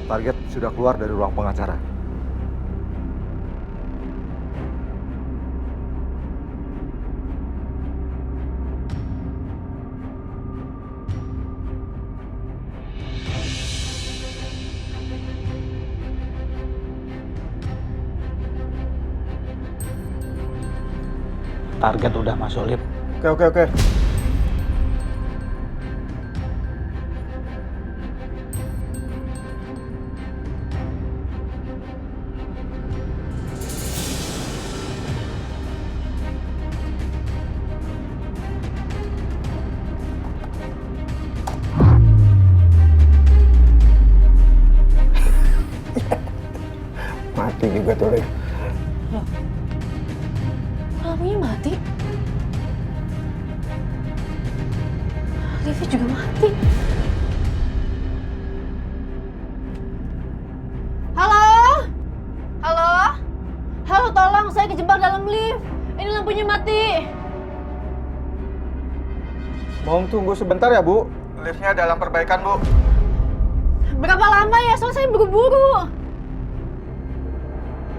Target sudah keluar dari ruang pengacara. Target udah masuk lift. Oke. Mati juga tuh, Liv. Lampunya mati. Livi juga mati. Halo? Halo? Halo, tolong, saya kejebak dalam lift. Ini lampunya mati. Mohon tunggu sebentar ya, Bu. Liftnya dalam perbaikan, Bu. Berapa lama ya? Soalnya saya buru-buru.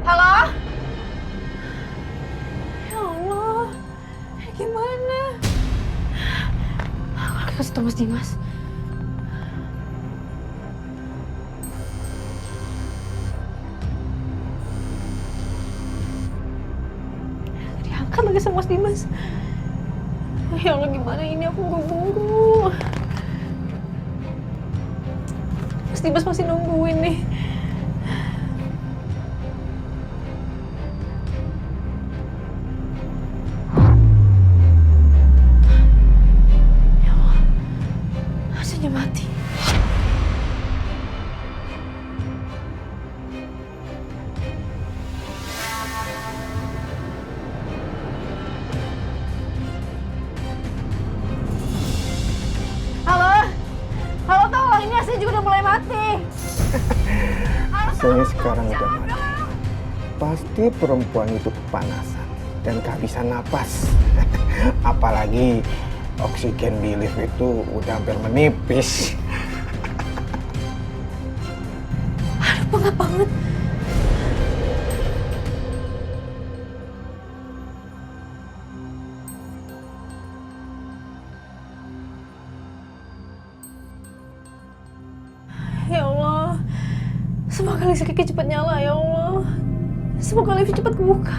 Halo? Ya Allah, gimana? Aku lagi kasih tau Mas Dimas. Diangkat lagi sama Mas Dimas. Ya Allah, gimana ini, aku buru-buru. Mas Dimas masih nungguin nih. Mati. Halo? Halo, tolong, ini AC juga udah mulai mati. Saya sekarang udah mati. Pasti perempuan itu kepanasan dan kehabisan napas. Apalagi oksigen di lift itu udah hampir menipis. Aduh, pengap banget. Ya Allah, semoga listrik cepat nyala ya Allah. Semoga lift cepat kebuka.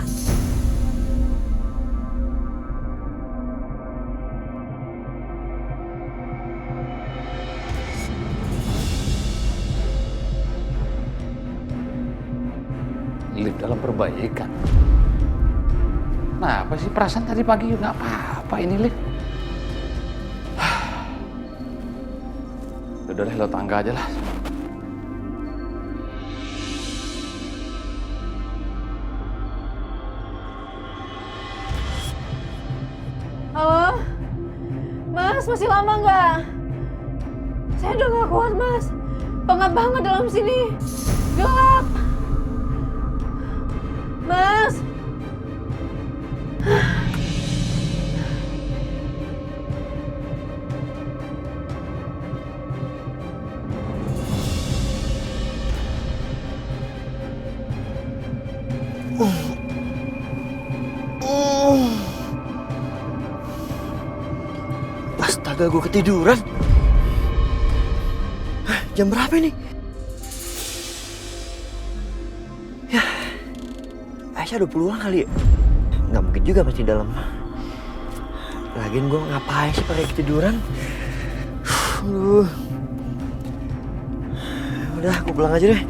Lift dalam perbaikan. Nah, apa sih perasaan tadi pagi nggak apa-apa ini lift? Udah deh, lo tangga aja lah. Halo? Mas, masih lama nggak? Saya udah nggak kuat, Mas. Pengap banget dalam sini. Gelap. Mas. Astaga, gue ketiduran. Jam berapa ini? Ya, Aisyah udah pulang kali ya? Nggak mungkin juga masih di dalam. Lagian gue ngapain sih pakai ketiduran? Udah, aku pulang aja deh.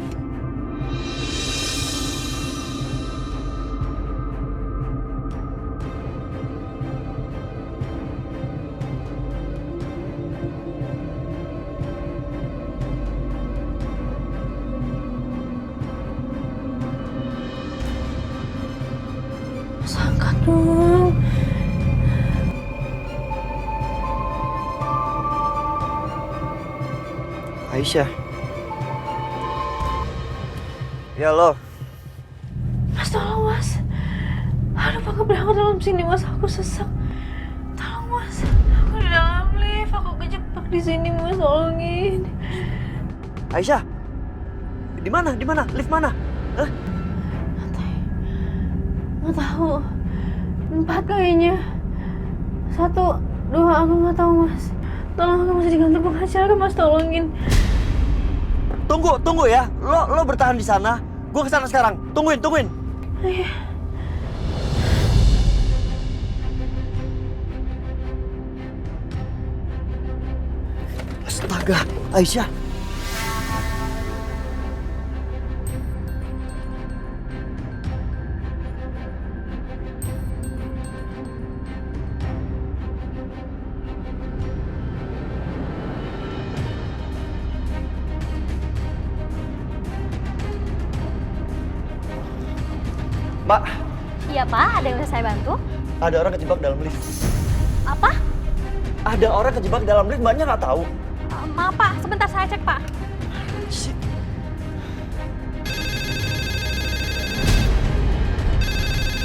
Angkat dong. Aisyah. Ya lo. Mas, tolong Mas. Aduh, Pak, berangkat dalam sini Mas, aku sesak. Tolong Mas, aku di dalam lift, aku kejebak di sini Mas, tolongin. Aisyah. Di mana? Di mana? Lift mana? Hah? Nggak tahu. 4 kayaknya. 1, 2, aku nggak tahu mas. Tolong, aku masih digantung pengacara mas, tolongin. Tunggu ya. Lo bertahan di sana. Gue kesana sekarang. Tungguin. Iya. Astaga, Aisyah. Mbak, Iya Pak, ada yang bisa saya bantu? ada orang kejebak dalam lift. Apa? Ada orang kejebak dalam lift, mbaknya nggak tahu. Maaf Pak, sebentar saya cek Pak.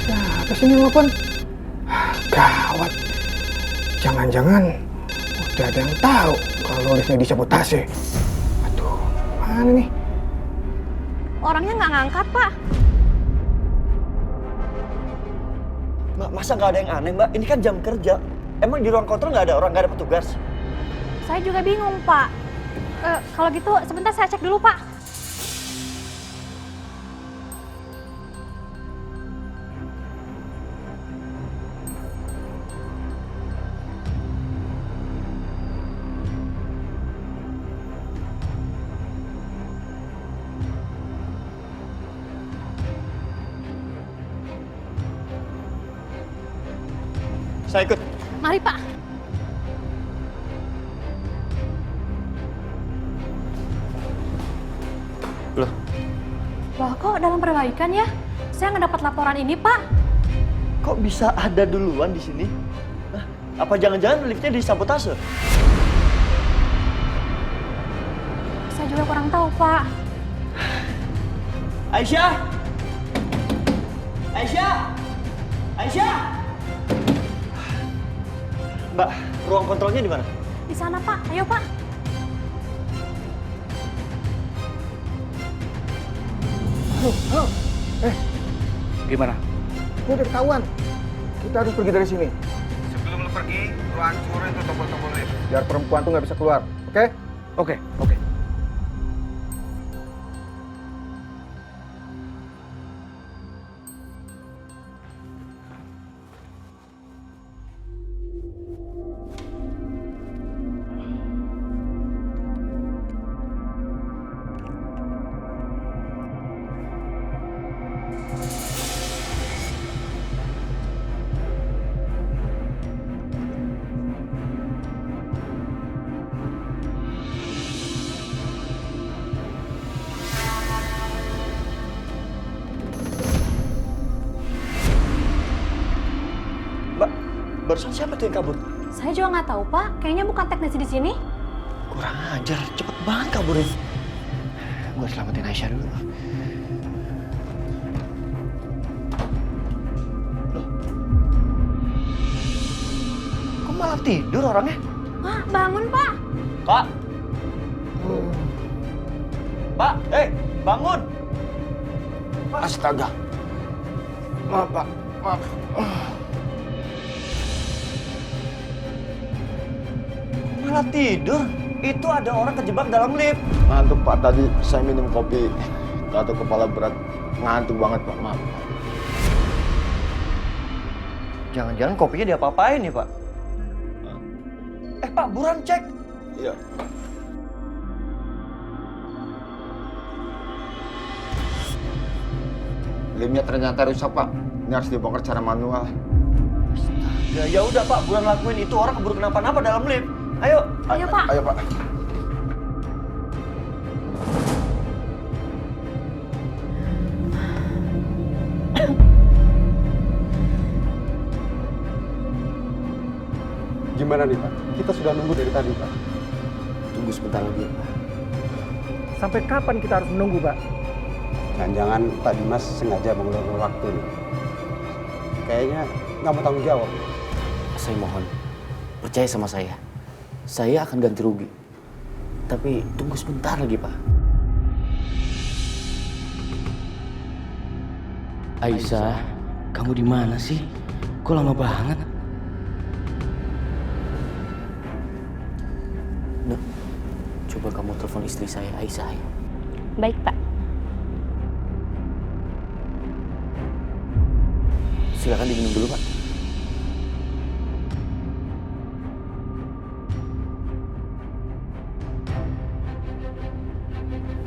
Ya, apa sih ini nelfon? Gawat. Jangan-jangan udah ada yang tahu kalau liftnya disabotase. Aduh, mana nih? Orangnya nggak ngangkat Pak. Mbak, masa nggak ada yang aneh, Mbak? Ini kan jam kerja. Emang di ruang kontrol nggak ada orang, nggak ada petugas? Saya juga bingung Pak. Kalau gitu sebentar saya cek dulu Pak. Saya ikut. Mari Pak. Loh, Loh kok dalam perbaikan ya? Saya nggak dapat laporan ini Pak. kok bisa ada duluan di sini? Hah? Apa jangan-jangan liftnya disabotase? Saya juga kurang tahu Pak. Aisyah! Aisyah! Aisyah! Mbak, ruang kontrolnya di mana? Di sana Pak, ayo Pak. Gimana? Ini udah ketahuan. Kita harus pergi dari sini. Sebelum lo pergi, lo hancurin tuh tombol-tombol lift. Biar perempuan tuh nggak bisa keluar. Oke? Oke. Mbak, barusan siapa tuh yang kabur? Saya juga nggak tahu Pak. Kayaknya bukan teknisi di sini. Kurang ajar, cepet banget kaburnya. Gue selamatin Aisyah dulu. Kok malah tidur orangnya? Pak, bangun Pak. Pak! Pak, bangun! Astaga. Maaf, Pak. Maaf. Malah tidur? Itu ada orang kejebak dalam lift. Ngantuk Pak, tadi saya minum kopi. Atau kepala berat, ngantuk banget Pak, maaf. Jangan-jangan kopinya diapa-apain nih, Pak? Pak, buruan cek. Iya. Liftnya ternyata rusak Pak. Ini harus dibongkar secara manual. Ya udah Pak, buruan lakuin itu, orang keburu kenapa-napa dalam lift. Ayo. Ayo Pak. Ayo Pak. Gimana nih Pak? Kita sudah nunggu dari tadi Pak. Tunggu sebentar lagi ya Pak. Sampai kapan kita harus menunggu, Pak? Jangan-jangan Pak Dimas sengaja mengulur waktu nih. Kayaknya nggak mau tanggung jawab. Saya mohon, percaya sama saya. Saya akan ganti rugi. Tapi tunggu sebentar lagi, Pak. Aisyah, kamu di mana sih? Kok lama banget? Nah, coba kamu telepon istri saya, Aisyah. Baik, Pak. Silakan diminum dulu, Pak.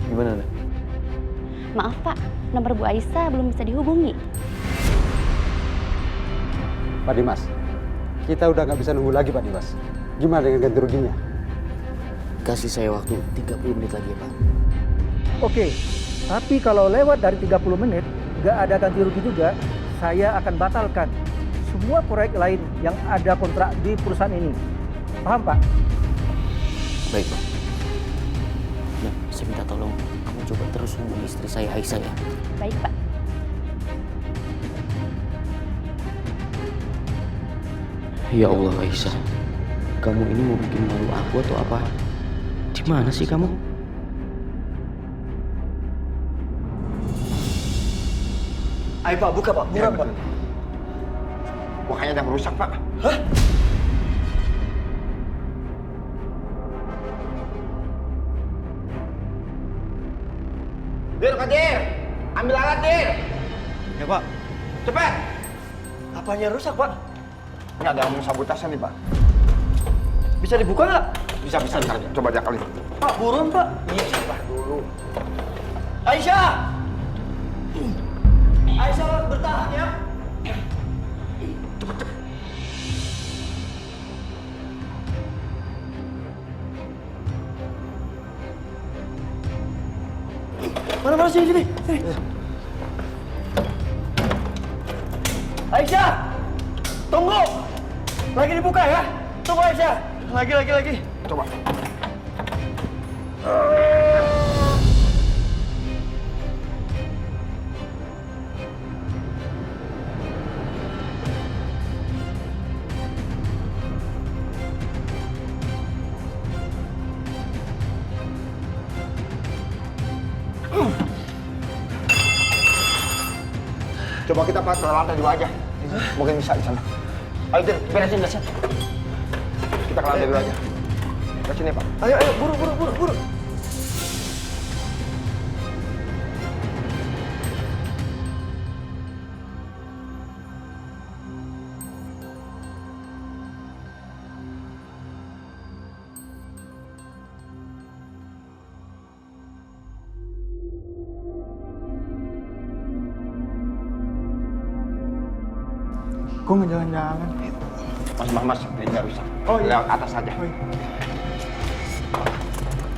Gimana, Nak? Maaf, Pak. Nomor Bu Aisyah belum bisa dihubungi. Pak Dimas, kita udah nggak bisa nunggu lagi Pak Dimas. Gimana dengan ganti ruginya? Kasih saya waktu 30 menit lagi ya, Pak. Oke, tapi kalau lewat dari 30 menit, nggak ada ganti rugi juga, saya akan batalkan semua proyek lain yang ada kontrak di perusahaan ini. Paham, Pak? Baik, Pak. Nah, saya minta tolong kamu coba terus hubungi istri saya, Aisyah ya. Baik, Pak. Ya Allah, Aisyah. Kamu ini mau bikin malu aku atau apa? Di mana sih kamu? Ayo Pak, buka Pak, buka Pak. Makanya ada yang rusak, Pak. Hah? Dir, Kadir! Ambil alat, Dir! Ya Pak. Cepet! Apanya rusak Pak? Ini ada yang mau sabotase nih, Pak. Bisa dibuka nggak? Bisa. Coba diakalin. Pak, buruan Pak. Iya, sabar dulu. Aisyah! Aisyah bertahan ya. Mana sih sini? Aisyah! Tunggu! Lagi dibuka ya? Tunggu Aisyah! Lagi. Coba. Coba kita pas ke lantai 2 aja. Mungkin bisa di sana. Ayo, Dir, beresin. Kita ke lantai 2 aja. Ke sini, Pak. Ayo, buru. Kok nggak jalan-jalan? Mas, ini nggak bisa. Oh, iya. Lewat atas aja.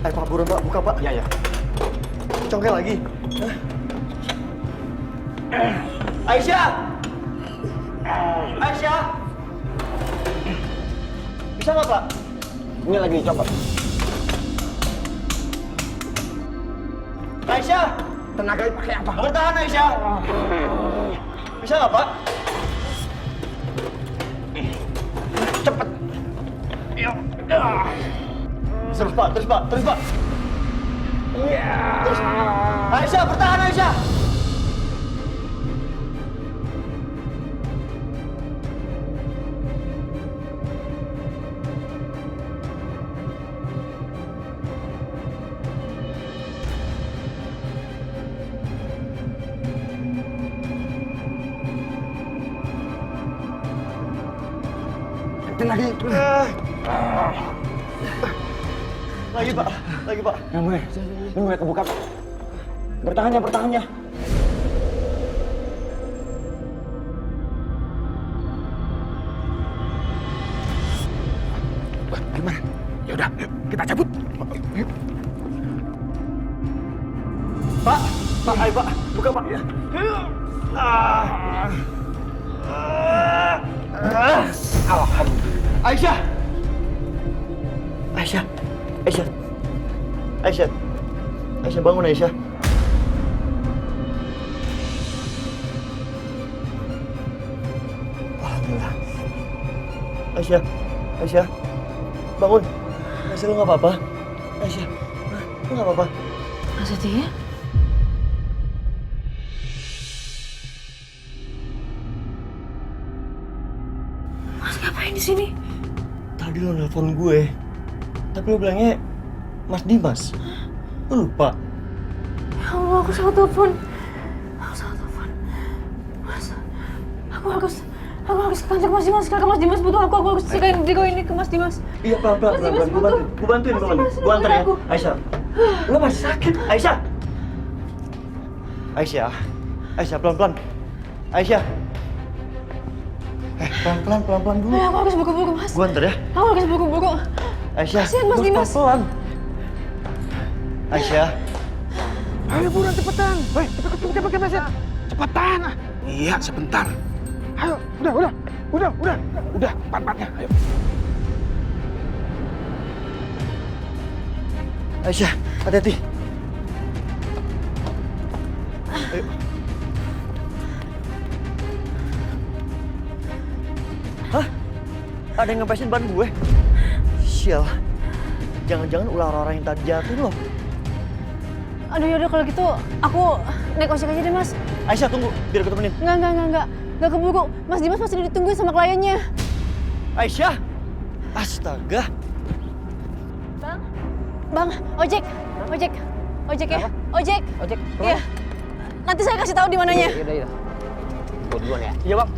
Ayo Pak, buruan Pak, buka Pak. Iya. Congkel lagi. Aisyah! Bisa nggak Pak? Ini lagi dicoba. Aisyah! Tenaga pakai apa? Bertahan Aisyah! Bisa nggak Pak? Cepet. Terus Pak. Terus. Aisyah, bertahan Aisyah! Lagi. Lagi Pak. Ini mulai kebuka, Pak. Bertahan ya. Gimana? Ya udah, kita cabut. Pak, ayo Pak, buka Pak. Alhamdulillah. Aisyah, bangun Aisyah. Alhamdulillah. Aisyah, bangun. Aisyah, lu nggak apa-apa? Aisyah, lu nggak apa-apa? Maksudnya? di sini? Tadi lo nelpon gue, tapi lo bilangnya Mas Dimas. Lo lupa? Ya Allah, aku salah telepon. Mas, aku harus ke kantor Mas Dimas. Sekarang Mas Dimas butuh aku harus ceritain video ini ke Mas Dimas. Iya, pelan-pelan. Gue bantuin. Gue antar ya. Aisyah, lo masih sakit. Aisyah, pelan-pelan. Aisyah. Pelan-pelan dulu. Aku harus buru-buru, Mas. Gue antar ya. Aku harus buru-buru. Aisyah, Kasihan Mas Dimas. pelan-pelan. Aisyah. Ayo buruan cepetan. Woi, cepet Mas. Cepetan. Iya, sebentar. Ayo, udah, empat-empatnya. Ayo. Aisyah, hati-hati. Ayo. Hah? Ada yang ngepesin ban gue? Sial. Jangan-jangan ular orang yang tadi jatuh loh. Aduh, yaudah kalau gitu aku naik ojek aja deh, Mas. Aisyah, tunggu. Biar aku temenin. Enggak. Nggak keburu. Mas Dimas masih ditungguin sama kliennya. Aisyah! Astaga. Bang, ojek ya? Ojek. Iya. Nanti saya kasih tahu di mananya. Iya. Gue duluan ya. Iya, Bang.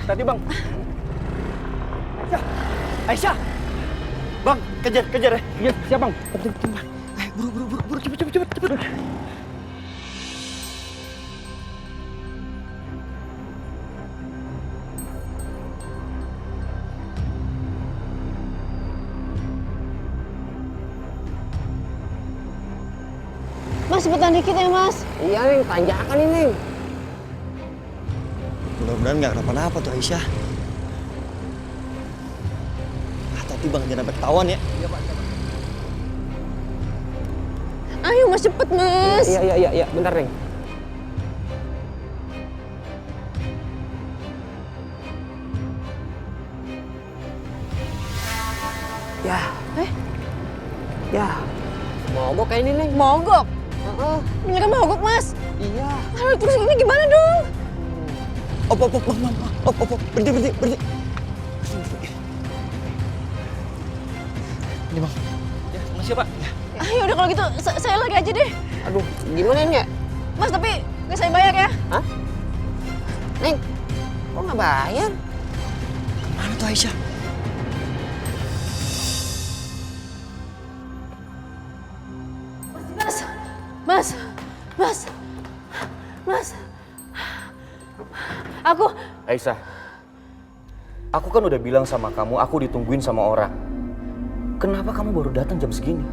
Tadi, Bang. Aisyah! Bang, kejar ya. Iya, siap Bang. Buru, cepet. Mas, cepetan dikit ya, Mas. Iya, Neng. Tanjakan ini, Neng. Mudah-mudahan nggak kenapa-napa tuh Aisyah. Hati-hati Bang, jangan sampai ketahuan ya. Iya, Pak. Ayo, Mas, cepet, Mas. Iya. Bentar, Neng. Ya. Ya. Mogok kayak ini, Neng. Mogok? Beneran mogok, Mas? Iya. Aduh, terus ini gimana dong? Op, berhenti. Ini Bang. Ya, makasih Pak. Ayo udah kalau gitu saya lagi aja deh. Aduh, gimana ini ya? Mas, tapi nggak saya bayar ya? Hah? Neng, kok nggak bayar? Mana tuh Aisyah? Mas. Aku... Aisyah, aku kan udah bilang sama kamu aku ditungguin sama orang. Kenapa kamu baru datang jam segini?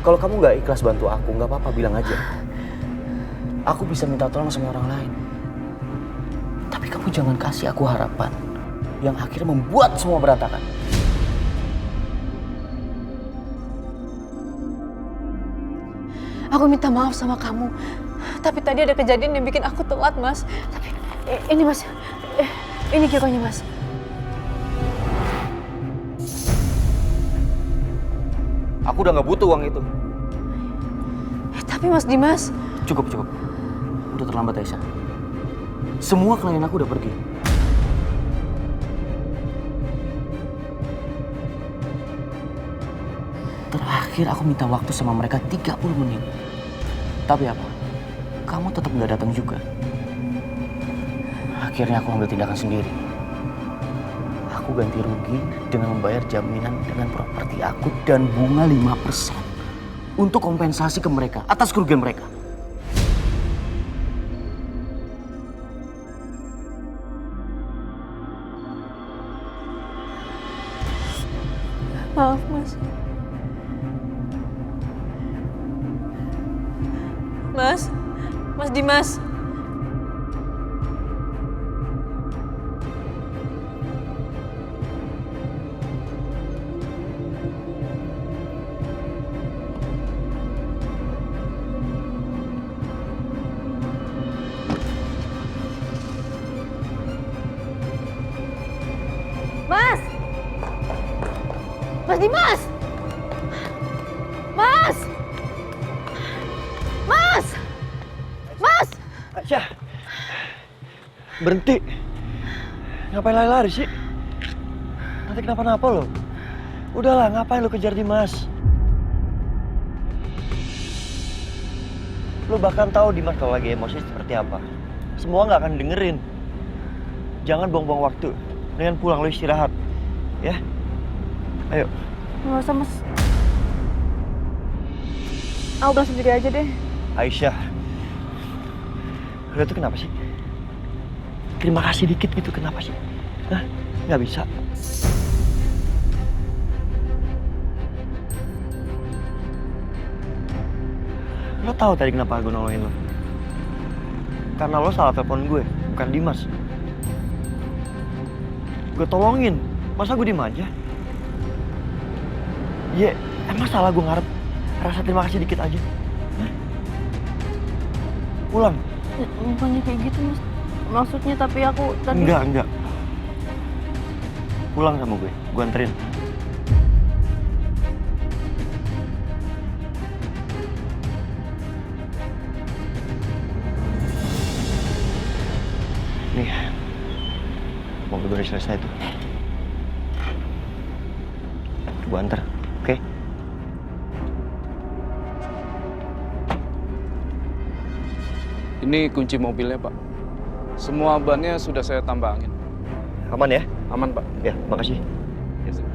Kalau kamu nggak ikhlas bantu aku, nggak apa-apa, bilang aja. Aku bisa minta tolong sama orang lain. Tapi kamu jangan kasih aku harapan yang akhirnya membuat semua berantakan. Aku minta maaf sama kamu. Tapi tadi ada kejadian yang bikin aku telat, Mas. Tapi ini, Mas. Ini gironya, Mas. Aku udah nggak butuh uang itu. Tapi Mas Dimas... Cukup. Udah terlambat, Aisyah. Semua klien aku udah pergi. Terakhir aku minta waktu sama mereka 30 menit. Tapi apa? Kamu tetap nggak datang juga. Akhirnya aku ambil tindakan sendiri. Aku ganti rugi dengan membayar jaminan dengan properti aku dan bunga 5% untuk kompensasi ke mereka atas kerugian mereka. Maaf, Mas. Mas Dimas. Mas Dimas! Mas! Berhenti. Ngapain lari-lari sih? Nanti kenapa-napa lo. Udahlah, ngapain lo kejar Dimas? Lo bahkan tahu Dimas kalau lagi emosi seperti apa. Semua nggak akan dengerin. Jangan buang-buang waktu. Dengan pulang lo istirahat. Ya? Ayo. Nggak usah, Mas. Aku pulang sendiri aja deh. Aisyah. Lo tuh kenapa sih? Terima kasih dikit gitu, kenapa sih? Hah? Nggak bisa. Lo tahu tadi kenapa gue nolongin lo? Karena lo salah telepon gue, bukan Dimas. Gue tolongin, masa gue diem aja? Ya, emang salah gue ngarep rasa terima kasih dikit aja? Hah? Pulang. Bukannya kayak gitu, Mas. Maksudnya tapi aku tadi... Enggak. Pulang sama gue anterin. Nih, mobil gue udah selesai tuh. Gue anter, oke? Ini kunci mobilnya, Pak. Semua bannya sudah saya tambangin. Aman ya? Aman, Pak. Ya, makasih. Yes, sir.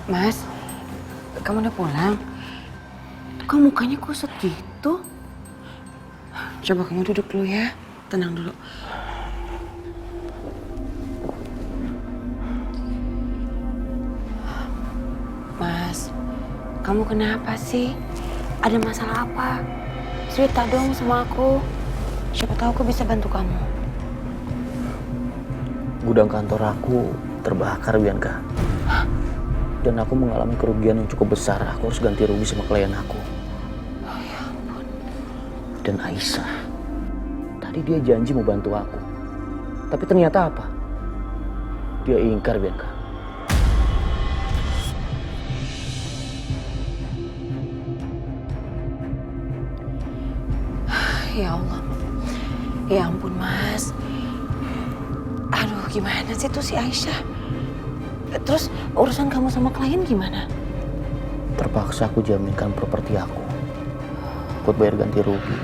Mas, kamu udah pulang? Kok mukanya kusut gitu? Coba kamu duduk dulu ya, tenang dulu. Mas, kamu kenapa sih? Ada masalah apa? Cerita dong sama aku. Siapa tahu aku bisa bantu kamu. Gudang kantor aku terbakar, Bianca. Dan aku mengalami kerugian yang cukup besar. Aku harus ganti rugi sama klien aku. Oh ya ampun. Dan Aisyah. Tadi dia janji mau bantu aku. Tapi ternyata apa? Dia ingkar, Bianca. Ya Allah. Ya ampun, Mas. Aduh, gimana sih tuh si Aisyah? Terus urusan kamu sama klien gimana? Terpaksa aku jaminkan properti aku buat bayar ganti rugi.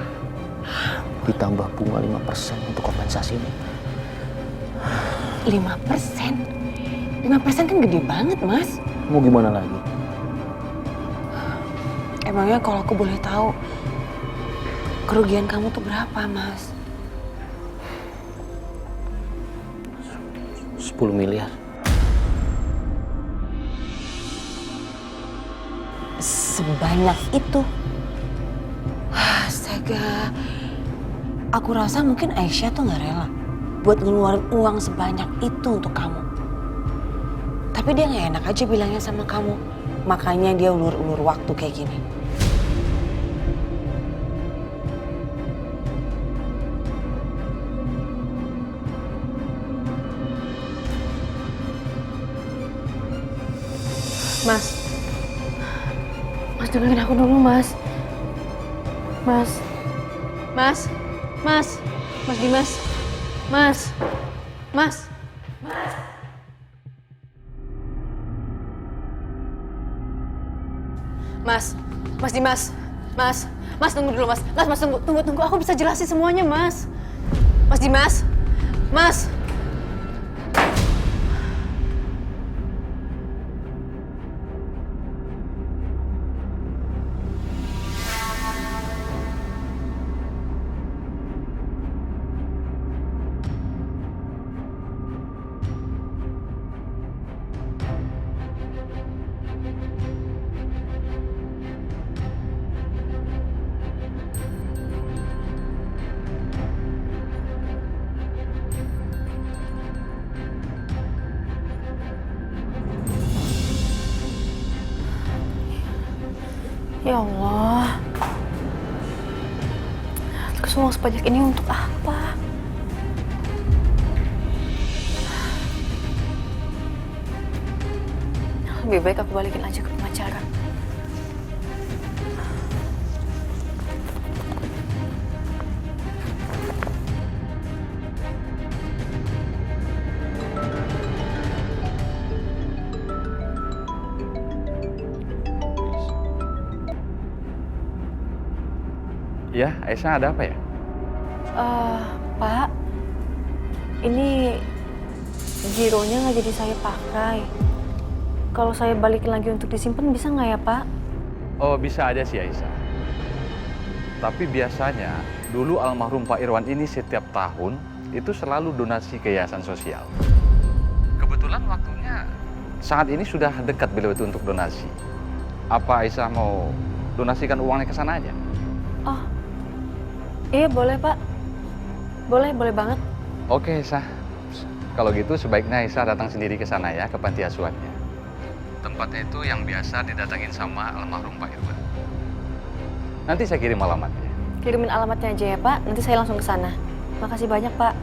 Ditambah bunga 5% untuk kompensasinya. 5%? 5% kan gede banget, Mas. Mau gimana lagi? Emangnya kalau aku boleh tahu, kerugian kamu tuh berapa, Mas? 10 miliar. Sebanyak itu? Astaga. Aku rasa mungkin Aisyah tuh gak rela buat ngeluarin uang sebanyak itu untuk kamu. Tapi dia gak enak aja bilangnya sama kamu. Makanya dia ulur-ulur waktu kayak gini. Mas dengerin aku dulu, Mas. Mas, Mas Dimas, Mas. Mas Dimas, Mas tunggu dulu Mas. Mas tunggu, aku bisa jelasin semuanya Mas. Mas Dimas, Mas. Ya Allah, terus uang sebanyak ini untuk apa? Lebih baik aku balikin aja ke pengacara. Ya, Aisyah ada apa ya? Pak, ini gironya nggak jadi saya pakai. Kalau saya balikin lagi untuk disimpan bisa nggak ya Pak? Oh, bisa aja sih Aisyah. Tapi biasanya dulu almarhum Pak Irwan ini setiap tahun itu selalu donasi ke yayasan sosial. Kebetulan waktunya saat ini sudah dekat beliau itu untuk donasi. Apa Aisyah mau donasikan uangnya ke sana aja? Oh, iya boleh Pak. Boleh banget. Oke Aisyah. Kalau gitu sebaiknya Aisyah datang sendiri ke sana ya, ke panti asuhannya. Tempatnya itu yang biasa didatangin sama almarhum Pak Irwan. Nanti saya kirim alamatnya. Kirimin alamatnya aja ya Pak, nanti saya langsung ke sana. Makasih banyak Pak.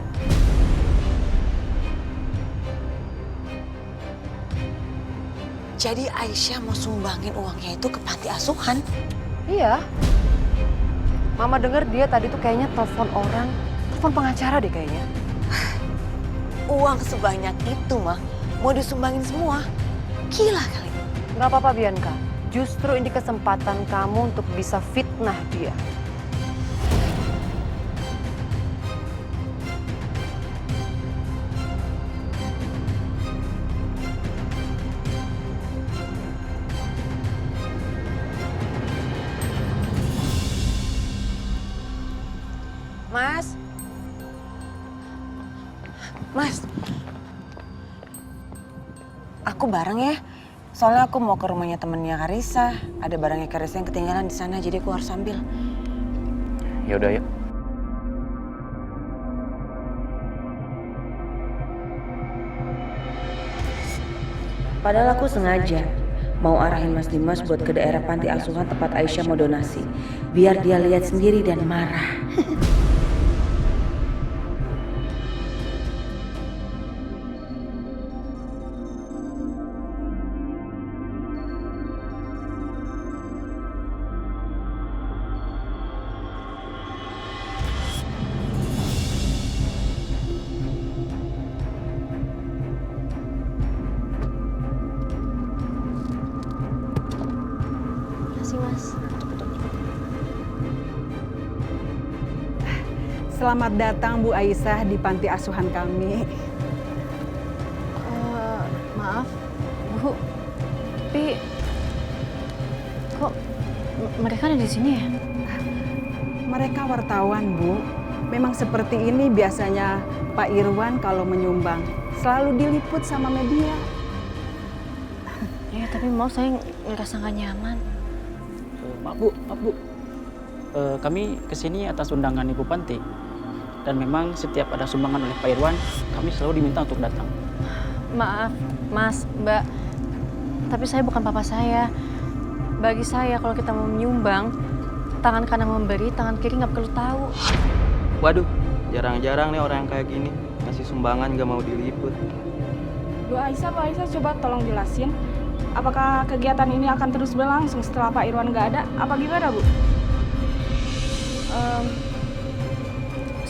Jadi Aisyah mau sumbangin uangnya itu ke panti asuhan? Iya. Mama dengar dia tadi tuh kayaknya telepon pengacara deh kayaknya. Uang sebanyak itu mah mau disumbangin semua. Gila kali. Nggak apa-apa Bianca, justru ini kesempatan kamu untuk bisa fitnah dia. Mas, aku bareng ya. Soalnya aku mau ke rumahnya temennya Karissa. Ada barangnya Karissa yang ketinggalan di sana, jadi aku harus ambil. Ya udah yuk. Padahal aku sengaja mau arahin Mas Dimas buat ke daerah panti asuhan tempat Aisyah mau donasi. Biar dia lihat sendiri dan marah. Selamat datang Bu Aisyah di panti asuhan kami. Maaf, Bu. Tapi kok mereka ada di sini ya? Mereka wartawan, Bu. Memang seperti ini biasanya Pak Irwan kalau menyumbang. Selalu diliput sama media. Ya, tapi mau saya ngerasa nggak nyaman. Maaf Bu. Kami kesini atas undangan Ibu Panti. Dan memang setiap ada sumbangan oleh Pak Irwan, kami selalu diminta untuk datang. Maaf, Mas, Mbak. Tapi saya bukan papa saya. Bagi saya kalau kita mau menyumbang, tangan kanan memberi, tangan kiri nggak perlu tahu. Waduh, jarang-jarang nih orang yang kayak gini. Ngasih sumbangan gak mau diliput. Bu Aisyah coba tolong jelasin. Apakah kegiatan ini akan terus berlangsung setelah Pak Irwan nggak ada? Apa gimana, Bu?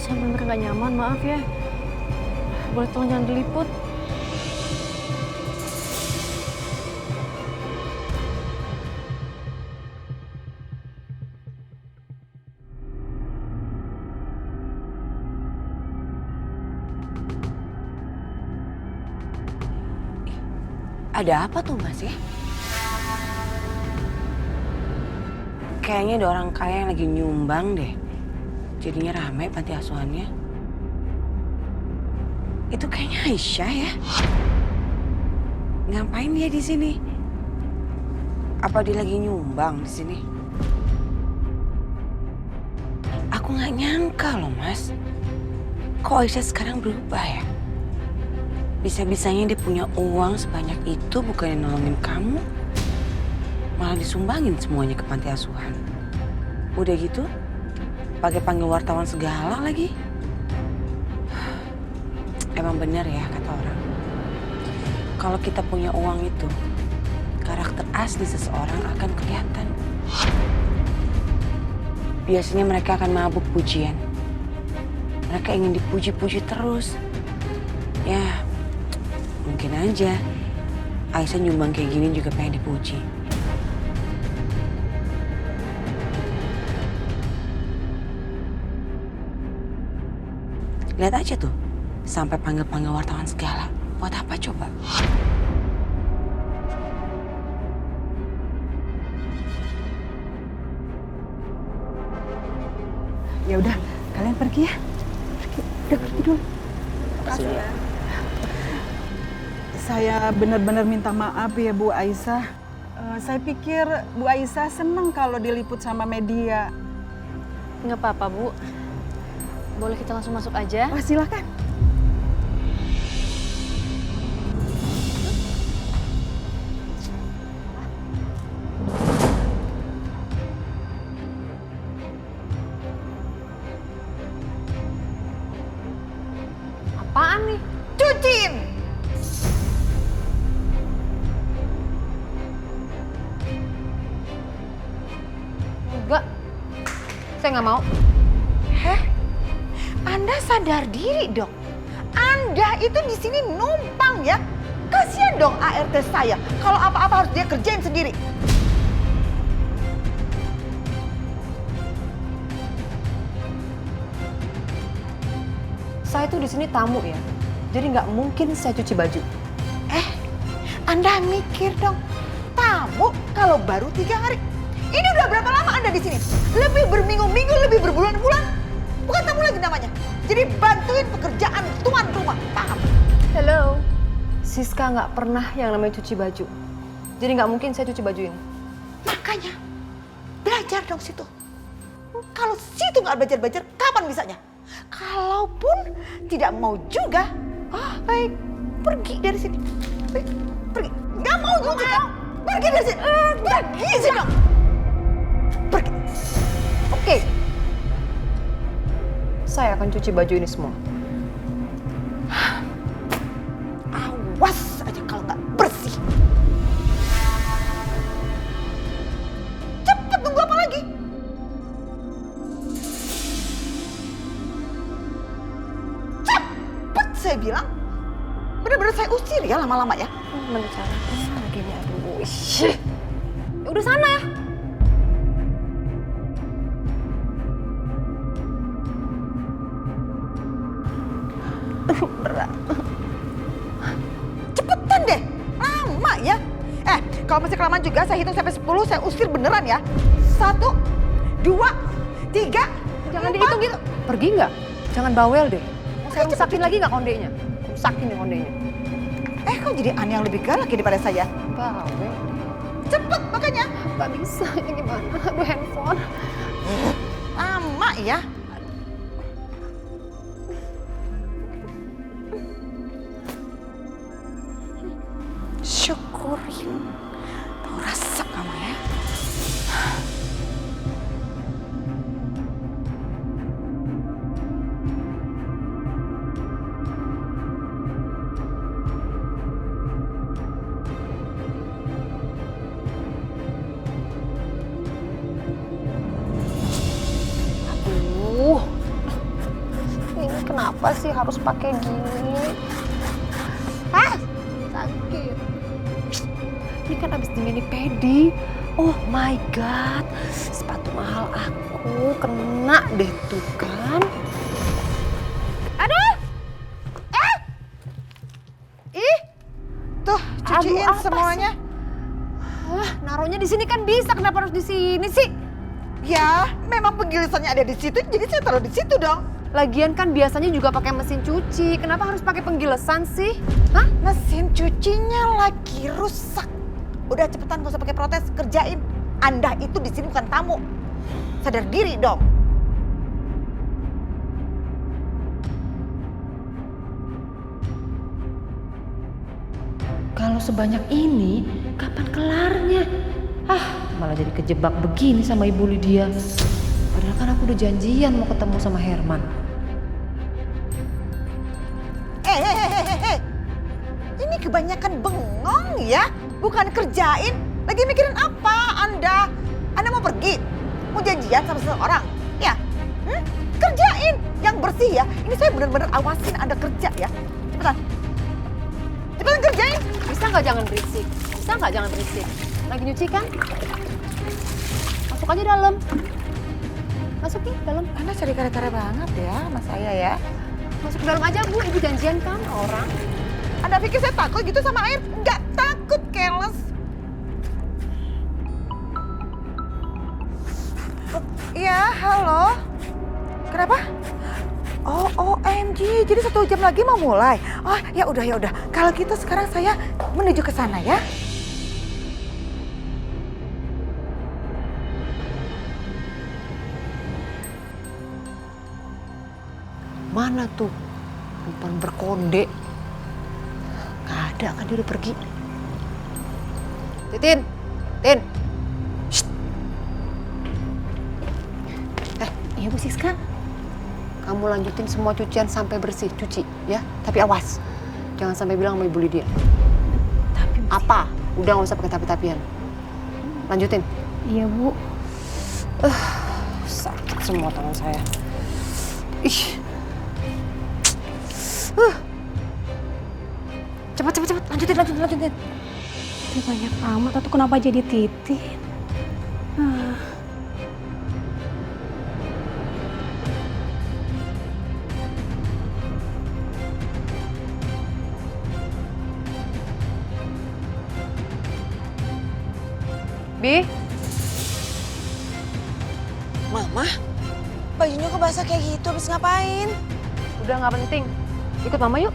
Saya benar-benar nggak nyaman, maaf ya. Boleh tolong jangan diliput. Ada apa tuh Mas ya? Kayaknya ada orang kaya yang lagi nyumbang deh. Jadinya ramai panti asuhannya. Itu kayaknya Aisyah ya. Ngapain dia di sini? Apa dia lagi nyumbang di sini? Aku nggak nyangka loh Mas. Kok Aisyah sekarang berubah ya? Bisa-bisanya dia punya uang sebanyak itu bukannya nolongin kamu, malah disumbangin semuanya ke panti asuhan. Udah gitu, pakai panggil wartawan segala lagi. Emang benar ya kata orang, kalau kita punya uang itu, karakter asli seseorang akan kelihatan. Biasanya mereka akan mabuk pujian. Mereka ingin dipuji-puji terus. Ya, mungkin aja Aisyah nyumbang kayak gini juga pengen dipuji. Lihat aja tuh, sampai panggil-panggil wartawan segala. Buat apa coba? Ya udah, kalian pergi ya. Udah pergi dulu. Makasih ya. Saya benar-benar minta maaf ya Bu Aisyah. Saya pikir Bu Aisyah senang kalau diliput sama media. Nggak apa-apa, Bu. Boleh kita langsung masuk aja? Oh, silakan. Apaan nih? Cuciin! Enggak. Saya nggak mau. Heh? Anda sadar diri dong. Anda itu di sini numpang ya. Kasihan dong ART saya. Kalau apa-apa harus dia kerjain sendiri. Saya tuh di sini tamu ya. Jadi nggak mungkin saya cuci baju. Anda mikir dong. Tamu kalau baru 3 hari. Ini udah berapa lama Anda di sini? Lebih berminggu-minggu, lebih berbulan-bulan. Bukan tamu lagi namanya. Jadi bantuin pekerjaan tuan rumah. Paham? Hello. Siska nggak pernah yang namanya cuci baju. Jadi nggak mungkin saya cuci baju ini. Makanya belajar dong situ. Kalau situ nggak belajar-belajar, kapan bisanya? Kalaupun tidak mau juga, baik, pergi dari sini. Pergi. Nggak mau juga. Pergi dari sini. Pergi sini. Pergi. Oke. Saya akan cuci baju ini semua. Awas aja kalau nggak bersih. Cepet, tunggu apa lagi? Cepet saya bilang. Bener-bener saya usir ya lama-lama ya. Membicarakan lagi nih, aduh. Ya udah sana. Berat. Cepetan deh, lama ya. Kalau masih kelamaan juga saya hitung sampai 10, saya usir beneran ya. 1, 2, 3. Jangan dihitung gitu. Pergi nggak? Jangan bawel deh. Mau saya rusakin lagi nggak kondenya? Rusakin nih kondenya. Kau jadi aneh yang lebih galak ya daripada saya. Bawel. Cepet makanya. Nggak bisa, ini gimana? Aduh, handphone. Lama ya. Syukurin. Tahu rasa kamu ya. Kenapa sih harus pakai gini? Hah? Sakit. Ini kan abis di mini pedi. Oh my god, sepatu mahal aku kena deh tuh kan. Aduh! Ih! Tuh, cuciin semuanya. Naruhnya di sini kan bisa, kenapa harus di sini sih? Ya, memang penggilisannya ada di situ, jadi saya taruh di situ dong. Lagian kan biasanya juga pakai mesin cuci, kenapa harus pakai penggilesan sih? Hah? Mesin cucinya lagi rusak. Udah cepetan, gak usah pakai protes, kerjain. Anda itu di sini bukan tamu. Sadar diri dong. Kalau sebanyak ini, kapan kelarnya? Malah jadi kejebak begini sama Ibu Lydia. Padahal kan aku udah janjian mau ketemu sama Herman. Ini kebanyakan bengong ya, bukan kerjain. Lagi mikirin apa Anda? Anda mau pergi? Mau janjian sama seseorang? Ya? Kerjain yang bersih ya. Ini saya benar-benar awasin Anda kerja ya. Cepetan. Cepetan kerjain. Bisa nggak jangan berisik? Bisa nggak jangan berisik? Lagi nyuci kan? Masuk aja dalam. Masuk nih dalam. Anda cari kare-kare banget ya sama saya ya. Masuk ke dalam aja Bu, Ibu janjian kan orang. Anda pikir saya takut gitu sama air? Nggak takut, keles. Iya, halo. Kenapa? Oh, OMG. Jadi 1 jam lagi mau mulai. Oh, ya udah. Kalau gitu sekarang saya menuju ke sana ya. Mana tuh perempuan berkonde? Gak ada kan, dia udah pergi. Tin. Shh. Iya Bu Siska. Kamu lanjutin semua cucian sampai bersih, cuci ya. Tapi awas, jangan sampai bilang sama Ibu Lydia. Tapi apa? Udah gak usah pakai tapi-tapian. Lanjutin. Iya Bu. Sakit semua tangan saya. Ih. Cepat, lanjutin. Ini banyak amat, atau kenapa jadi titin? Bi? Mama, bajunya kok basah kayak gitu, habis ngapain? Udah nggak penting. Ikut Mama yuk.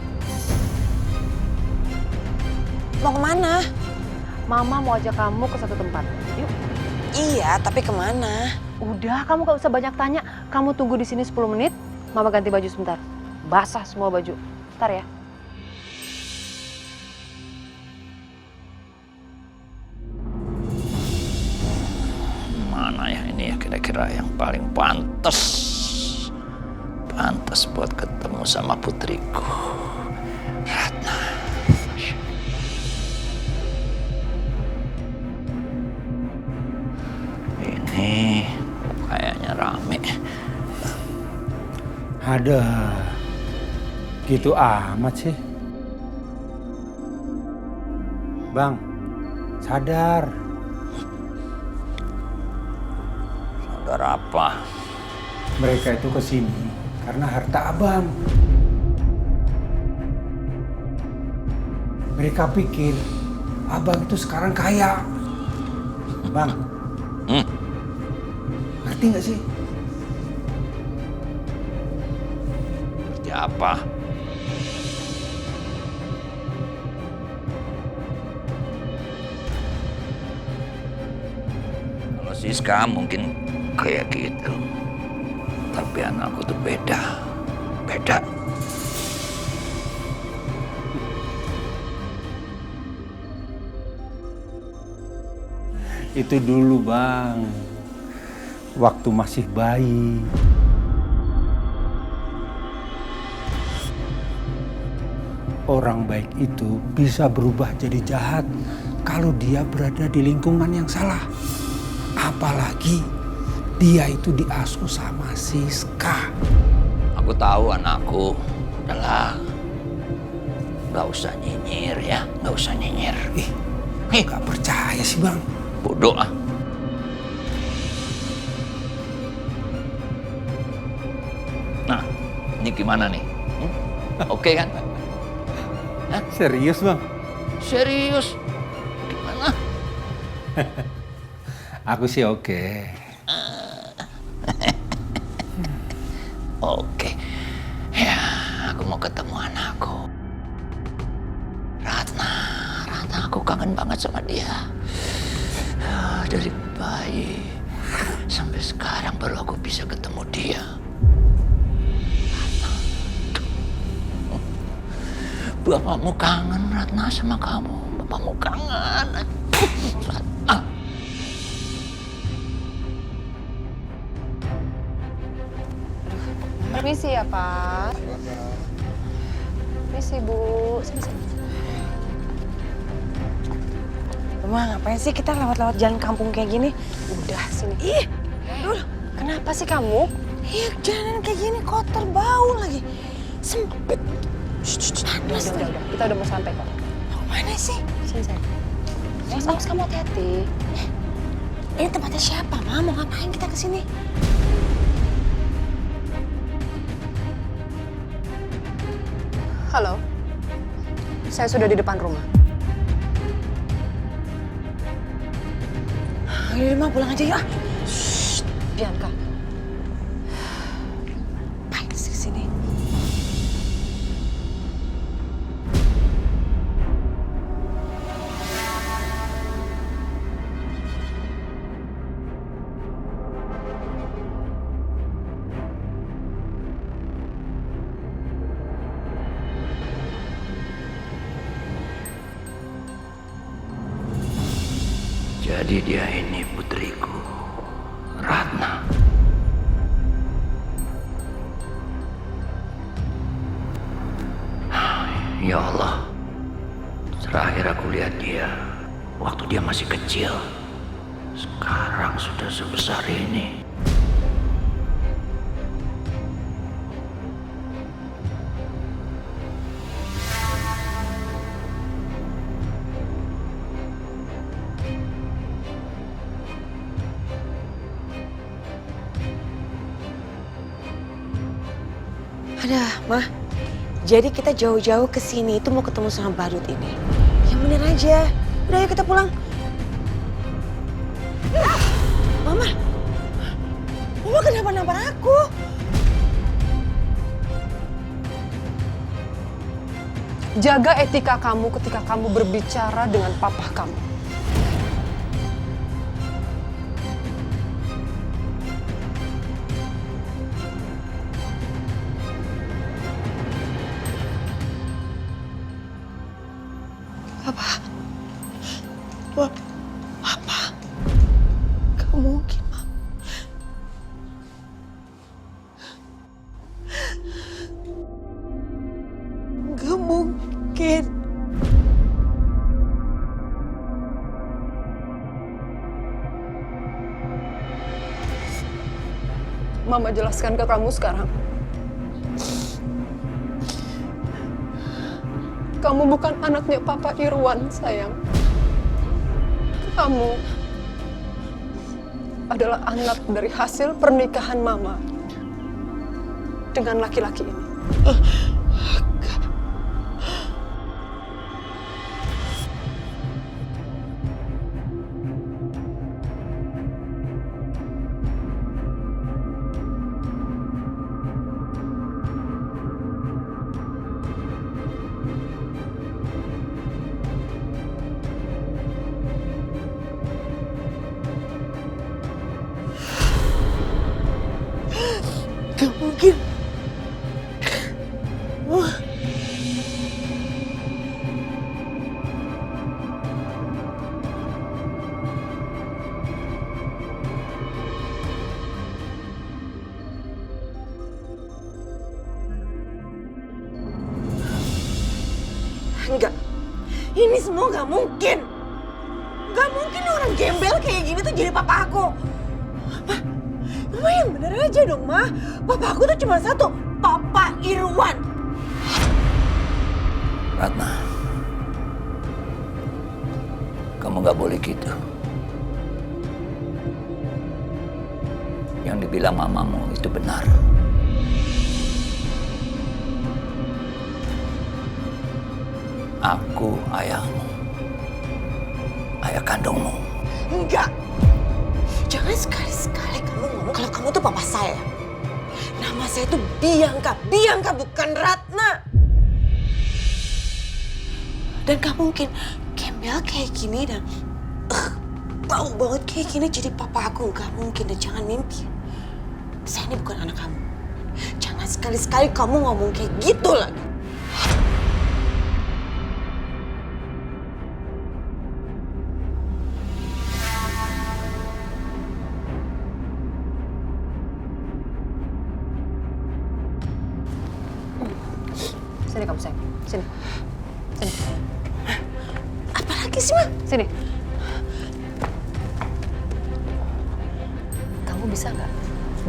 Mau kemana? Mama mau ajak kamu ke satu tempat. Yuk. Iya, tapi kemana? Udah, kamu gak usah banyak tanya. Kamu tunggu di sini 10 menit. Mama ganti baju sebentar. Basah semua baju. Bentar ya. Mana ya ini ya kira-kira yang paling pantas? Pantas buat ketemu sama putriku, Ratna. Ini kayaknya rame. Ada, gitu amat sih. Bang, sadar. Sadar apa? Mereka itu kesini karena harta abang. Mereka pikir abang itu sekarang kaya. Bang, ngerti nggak sih? Ngerti apa? Kalau Siska mungkin kayak gitu. Tapi anakku tuh beda. Itu dulu bang, waktu masih bayi. Orang baik itu bisa berubah jadi jahat kalau dia berada di lingkungan yang salah. Apalagi dia itu diasuh sama Siska. Aku tahu anakku Udahlah. Nggak usah nyinyir ya, nggak usah nyinyir. Nggak percaya sih Bang. Bodoh ah. Nah, ini gimana nih? Oke kan? Hah? Serius Bang? Serius? Gimana? Aku sih oke. Oke. Ya, aku mau ketemu anakku. Ratna, aku kangen banget sama dia. Dari bayi sampai sekarang baru aku bisa ketemu dia. Bapakmu kangen, Ratna, sama kamu. Bapakmu kangen. Ratna. Permisi ya, Pak. Permisi, Bu. Sini. Mama, ngapain sih kita lewat-lewat jalan kampung kayak gini? Udah, sini. Ih, aduh. Kenapa sih kamu? Iya, jalan kayak gini kotor, bau lagi. Sempit. Panas Udah. Kita udah mau sampai kok. Mau mana sih? Sini, sayang. Awas, kamu hati-hati. Ini tempatnya siapa, Ma? Mau ngapain kita kesini? Halo. Saya sudah di depan rumah. Ayo, Ma, pulang aja ya. Shh, Bianca. Ngapain sih kesini? Jadi dia ini putriku, Ratna. Ya Allah, terakhir aku lihat dia waktu dia masih kecil. Sekarang sudah sebesar ini. Ada, Mah. Jadi kita jauh-jauh ke sini itu mau ketemu sama badut ini. Yang bener aja. Udah ayo kita pulang. Mama. Mama kenapa nampar aku? Jaga etika kamu ketika kamu berbicara dengan papa kamu. Papa. Gak mungkin, Mam. Gak mungkin. Mama jelaskan ke kamu sekarang. Kamu bukan anaknya Papa Irwan, sayang. Kamu adalah anak dari hasil pernikahan Mama dengan laki-laki ini. Gak mungkin. Enggak. Ini semua gak mungkin. Gak mungkin orang gembel kayak gini tuh jadi papa aku. Mama yang bener aja dong, Ma. Papa aku tuh cuma satu, Papa Irwan. Ratna, kamu nggak boleh gitu. Yang dibilang mamamu itu benar. Aku ayahmu, ayah kandungmu. Enggak. Jangan sekali-sekali kamu ngomong kalau kamu tuh papa saya. Nama saya tuh Bianca. Bianca bukan Ratna. Dan gak mungkin gembel kayak gini dan bau banget kayak gini jadi papa aku. Gak mungkin dan jangan mimpi. Saya ini bukan anak kamu. Jangan sekali-sekali kamu ngomong kayak gitu lagi. Sini kamu sayang, sini. Sini. Apalagi sih, Ma? Sini. Kamu bisa nggak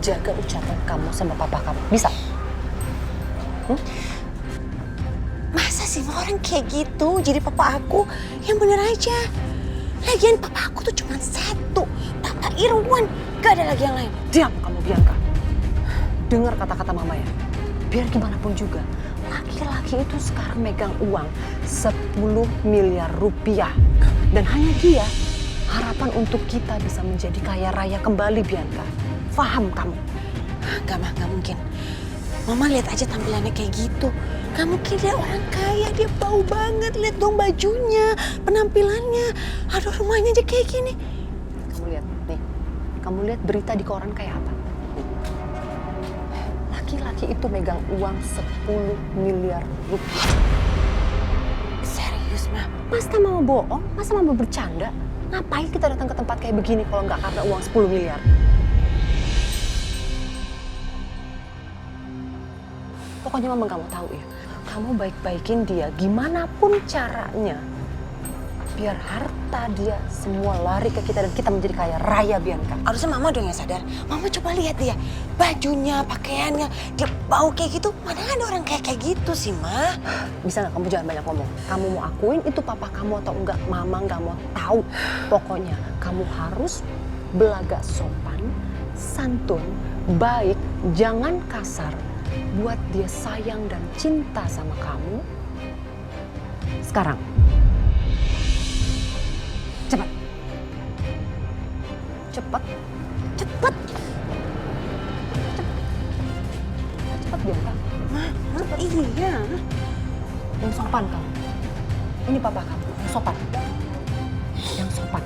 jaga ucapan kamu sama papa kamu? Bisa? Masa sih Ma orang kayak gitu jadi papa aku? Yang bener aja. Lagian papa aku tuh cuma satu. Papa Irwan. Gak ada lagi yang lain. Diam kamu, Bianca. Dengar kata-kata mama ya. Biar gimana pun juga. Laki-laki itu sekarang megang uang 10 miliar rupiah. Dan hanya dia harapan untuk kita bisa menjadi kaya raya kembali, Bianca. Faham kamu? Gak mungkin. Mama lihat aja tampilannya kayak gitu. Gak mungkin dia orang kaya, dia bau banget. Lihat dong bajunya, penampilannya. Aduh rumahnya aja kayak gini. Kamu lihat nih, kamu lihat berita di koran kayak apa? Laki-laki itu megang uang 10 miliar rupiah. Serius, Ma? Masa mau bohong? Masa mau bercanda? Ngapain kita datang ke tempat kayak begini kalau nggak karena uang 10 miliar? Pokoknya mama kamu tahu ya, kamu baik-baikin dia gimana pun caranya. Biar harta dia semua lari ke kita dan kita menjadi kaya raya, Bianca. Harusnya mama dong yang sadar. Mama coba lihat dia, bajunya, pakaiannya, dia bau kayak gitu. Mana ada orang kayak gitu sih, Ma? Bisa nggak kamu jangan banyak ngomong. Kamu mau akuin itu papa kamu atau enggak, mama nggak mau tahu. Pokoknya kamu harus belaga sopan, santun, baik, jangan kasar. Buat dia sayang dan cinta sama kamu. Sekarang. Cepat. Cepat. Cepat. Cepat, Bianca. Cepat. Iya. Yang sopan kamu. Ini papa kamu, yang sopan. Yang sopan.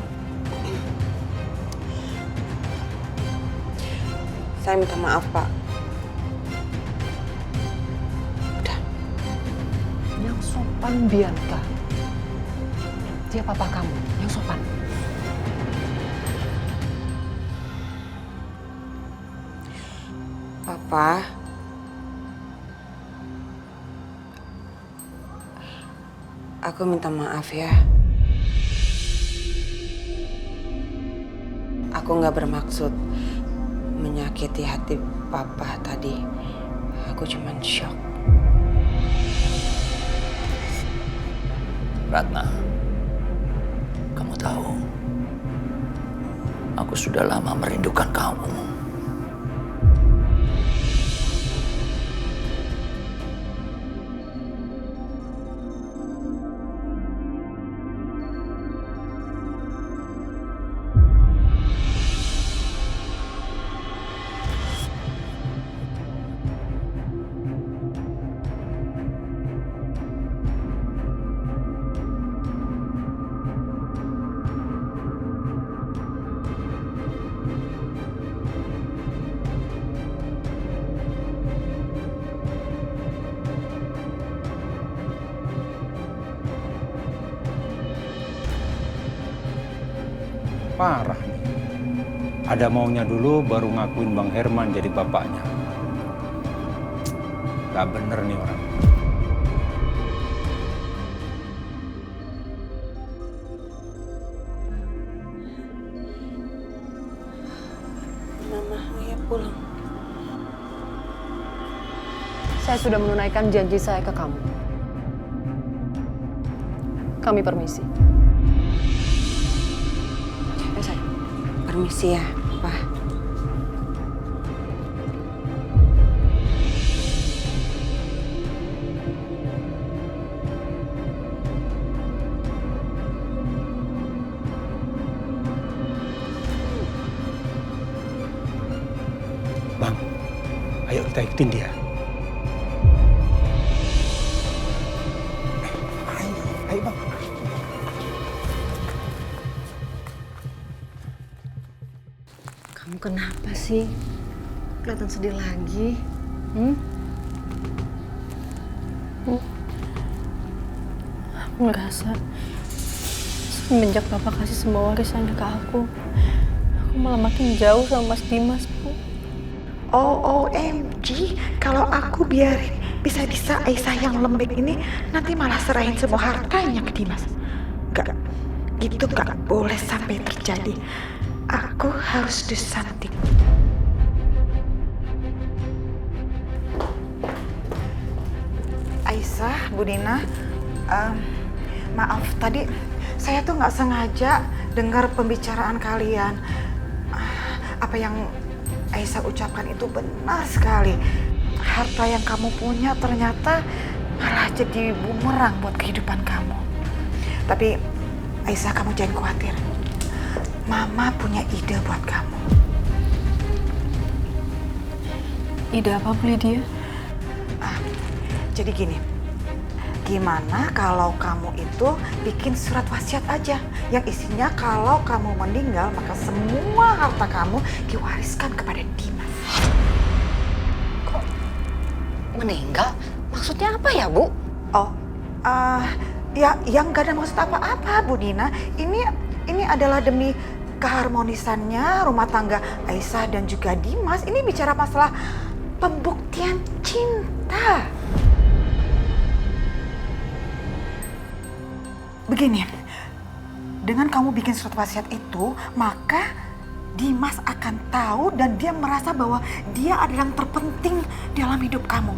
Saya minta maaf, Pak. Udah. Yang sopan, Bianca. Dia papa kamu, yang sopan. Papa. Aku minta maaf ya. Aku nggak bermaksud menyakiti hati Papa tadi. Aku cuman shock. Ratna, kamu tahu, aku sudah lama merindukan kamu. Parah nih. Ada maunya dulu baru ngakuin Bang Herman jadi bapaknya. Gak bener nih orang. Mama, ya pulang. Saya sudah menunaikan janji saya ke kamu. Kami permisi. Permisi ya, Pak. Bang, ayo kita ikutin dia. Ayo bang. Kamu kenapa sih? Kelihatan sedih lagi. Aku ngerasa semenjak Papa kasih semua warisannya ke aku malah makin jauh sama Mas Dimas, Bu. OMG, kalau aku biarin bisa-bisa Aisyah yang lembek ini nanti malah serahin semua hartanya ke Dimas. Gak, gitu gak boleh sampai terjadi. Aku harus do something. Aisyah, Bu Nina, maaf tadi saya tuh nggak sengaja dengar pembicaraan kalian. Apa yang Aisyah ucapkan itu benar sekali. Harta yang kamu punya ternyata malah jadi bumerang buat kehidupan kamu. Tapi Aisyah, kamu jangan khawatir. Mama punya ide buat kamu. Ide apa, Bu Lydia? Jadi gini, gimana kalau kamu itu bikin surat wasiat aja yang isinya kalau kamu meninggal maka semua harta kamu diwariskan kepada Dimas. Kok meninggal? Maksudnya apa ya, Bu? Oh, ya yang gak ada maksud apa-apa, Bu Nina. Ini adalah demi keharmonisannya rumah tangga Aisyah dan juga Dimas. Ini bicara masalah pembuktian cinta. Begini, dengan kamu bikin surat wasiat itu, maka Dimas akan tahu dan dia merasa bahwa dia adalah yang terpenting dalam hidup kamu.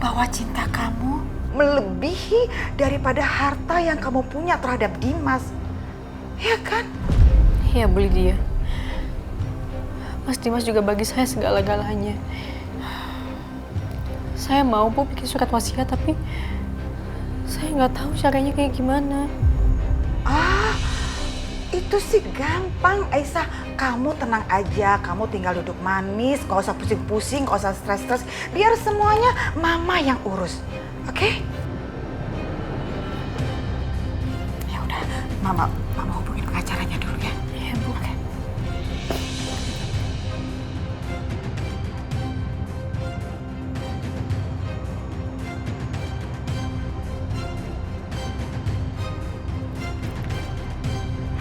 Bahwa cinta kamu melebihi daripada harta yang kamu punya terhadap Dimas. Ya kan? Iya, Bu Lydia. Mas Dimas juga bagi saya segala-galanya. Saya mau, Bu, bikin surat wasiat, tapi saya nggak tahu caranya kayak gimana. Itu sih gampang, Aisyah. Kamu tenang aja, kamu tinggal duduk manis, gak usah pusing-pusing, gak usah stres-stres. Biar semuanya Mama yang urus, oke? Ya udah, Mama hubungin pengacaranya dulu ya. Iya, Bu. Oke.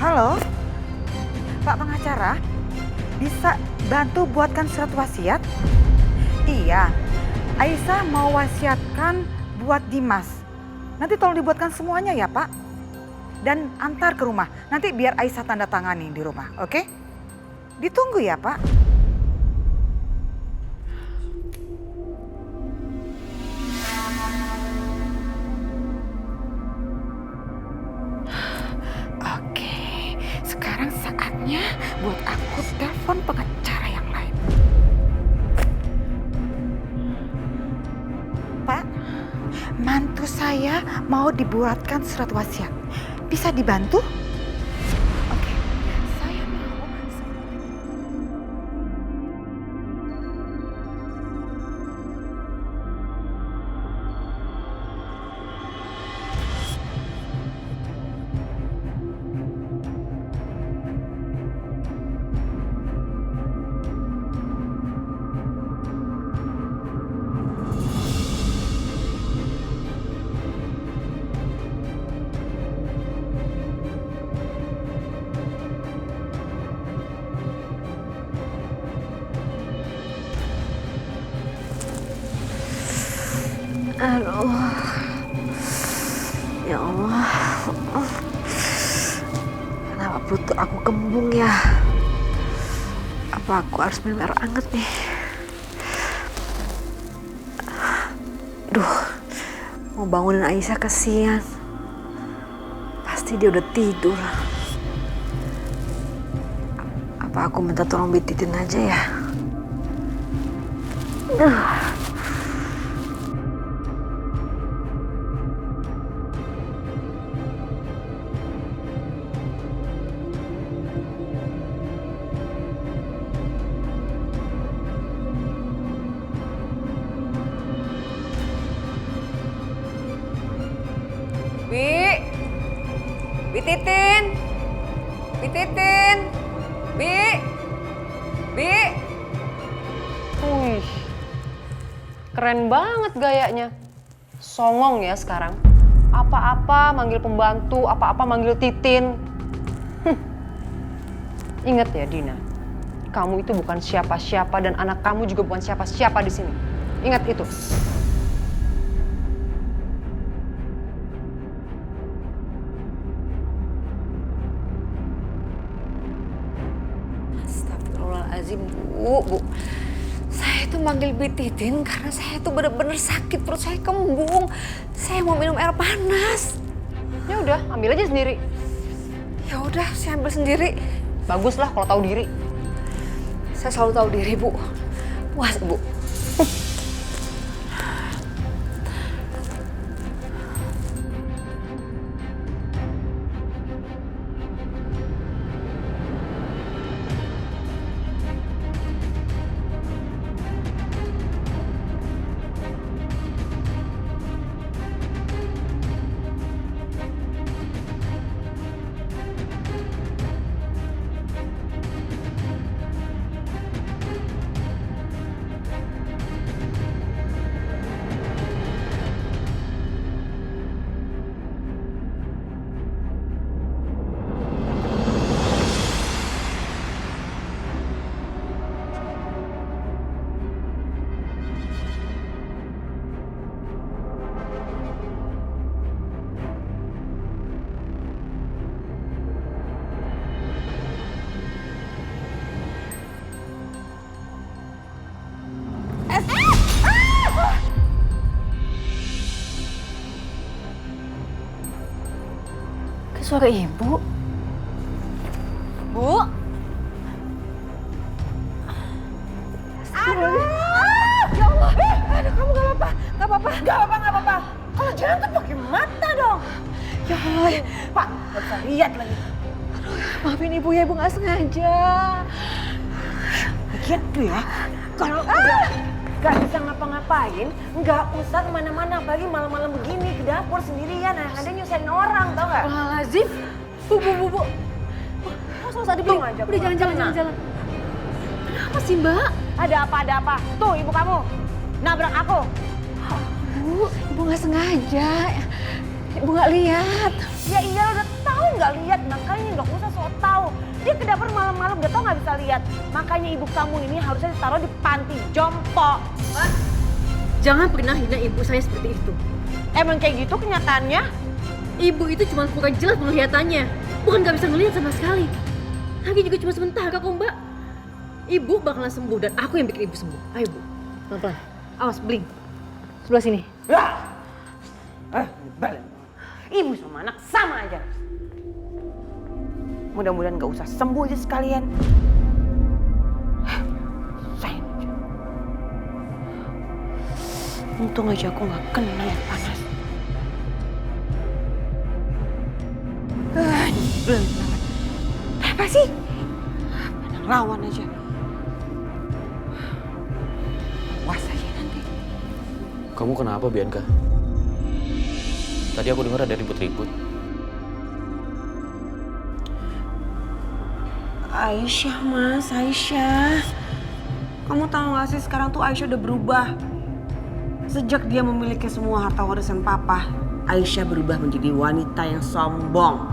Halo, Pak pengacara, bisa bantu buatkan surat wasiat? Iya, Aisyah mau wasiatkan buat Dimas. Nanti tolong dibuatkan semuanya ya, Pak. Dan antar ke rumah, nanti biar Aisyah tanda tangani di rumah, oke? Ditunggu ya, Pak. Sekarang saatnya buat aku telepon pengacara yang lain. Pak, mantu saya mau dibuatkan surat wasiat. Bisa dibantu? Oke, saya mau. Aduh. Ya Allah. Kenapa perut aku kembung ya? Apa aku harus minum air anget nih? Duh, mau bangunin Aisyah kesian. Pasti dia udah tidur. Apa aku minta tolong bititin aja ya? Bititin, Bi. Wih, keren banget gayanya. Songong ya sekarang. Apa-apa manggil pembantu, apa-apa manggil Titin. Ingat ya Dina, kamu itu bukan siapa-siapa dan anak kamu juga bukan siapa-siapa di sini. Ingat itu. Astagfirullahaladzim, Bu. Saya itu manggil Bititin karena saya itu bener-bener sakit, perut saya kembung. Saya mau minum air panas. Ya udah, ambil aja sendiri. Ya udah, saya ambil sendiri. Baguslah kalau tahu diri. Saya selalu tahu diri, Bu. Puas, Bu. Suara ibu. Bu. Aduh. Ya Allah. Aduh, kamu gak apa-apa. Gak apa-apa. Kalau jalan tuh pakai mata dong. Ya Allah. Pak, gak bisa lihat lagi. Aduh, maafin ibu ya, ibu gak sengaja. Lagian tuh ya, kalau udah gak bisa ngapa-ngapain, nggak usah kemana-mana, apalagi malam-malam begini ke dapur sendirian, yang ada nyusahin orang, tau nggak? Lazim. Bu. Masa usah dibeli aja. Udah jalan. Kenapa sih Mbak? Ada apa? Tuh ibu kamu nabrak aku. Bu, ibu nggak sengaja. Ibu nggak lihat. Ya iya udah tahu nggak lihat, makanya nggak usah sok tahu. Dia ke dapur malam-malam udah tau nggak bisa lihat. Makanya ibu kamu ini harusnya ditaruh di panti jompo. Mbak, jangan pernah hina ibu saya seperti itu. Emang kayak gitu kenyataannya? Ibu itu cuma kurang jelas penglihatannya, bukan nggak bisa ngelihat sama sekali. Lagi juga cuma sementara kok Mbak. Ibu bakalan sembuh dan aku yang bikin ibu sembuh. Ayo Bu, pelan-pelan. Awas, bling. Sebelah sini. Balik. Ibu sama anak sama aja. Mudah-mudahan gak usah sembuh aja sekalian. Sayang aja. Untung aja aku gak kena air panas. Belum. Apa sih? Anak lawan aja. Awas aja nanti. Kamu kenapa, Bianca? Tadi aku dengar ada ribut-ribut. Aisyah, Mas. Aisyah. Kamu tahu gak sih sekarang tuh Aisyah udah berubah. Sejak dia memiliki semua harta warisan papa, Aisyah berubah menjadi wanita yang sombong.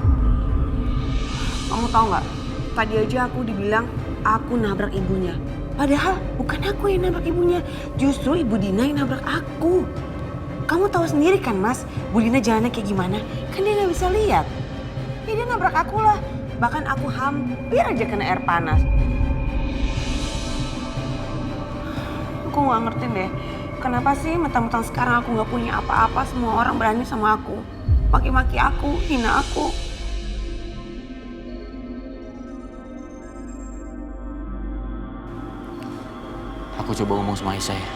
Kamu tahu nggak? Tadi aja aku dibilang aku nabrak ibunya. Padahal bukan aku yang nabrak ibunya. Justru Ibu Dina yang nabrak aku. Kamu tahu sendiri kan Mas, Bu Dina jalannya kayak gimana? Kan dia nggak bisa lihat. Ya dia nabrak aku lah. Bahkan aku hampir aja kena air panas. Aku nggak ngerti deh. Kenapa sih mentang-mentang sekarang aku nggak punya apa-apa, semua orang berani sama aku. Maki-maki aku, hina aku. Aku coba ngomong sama Aisyah ya.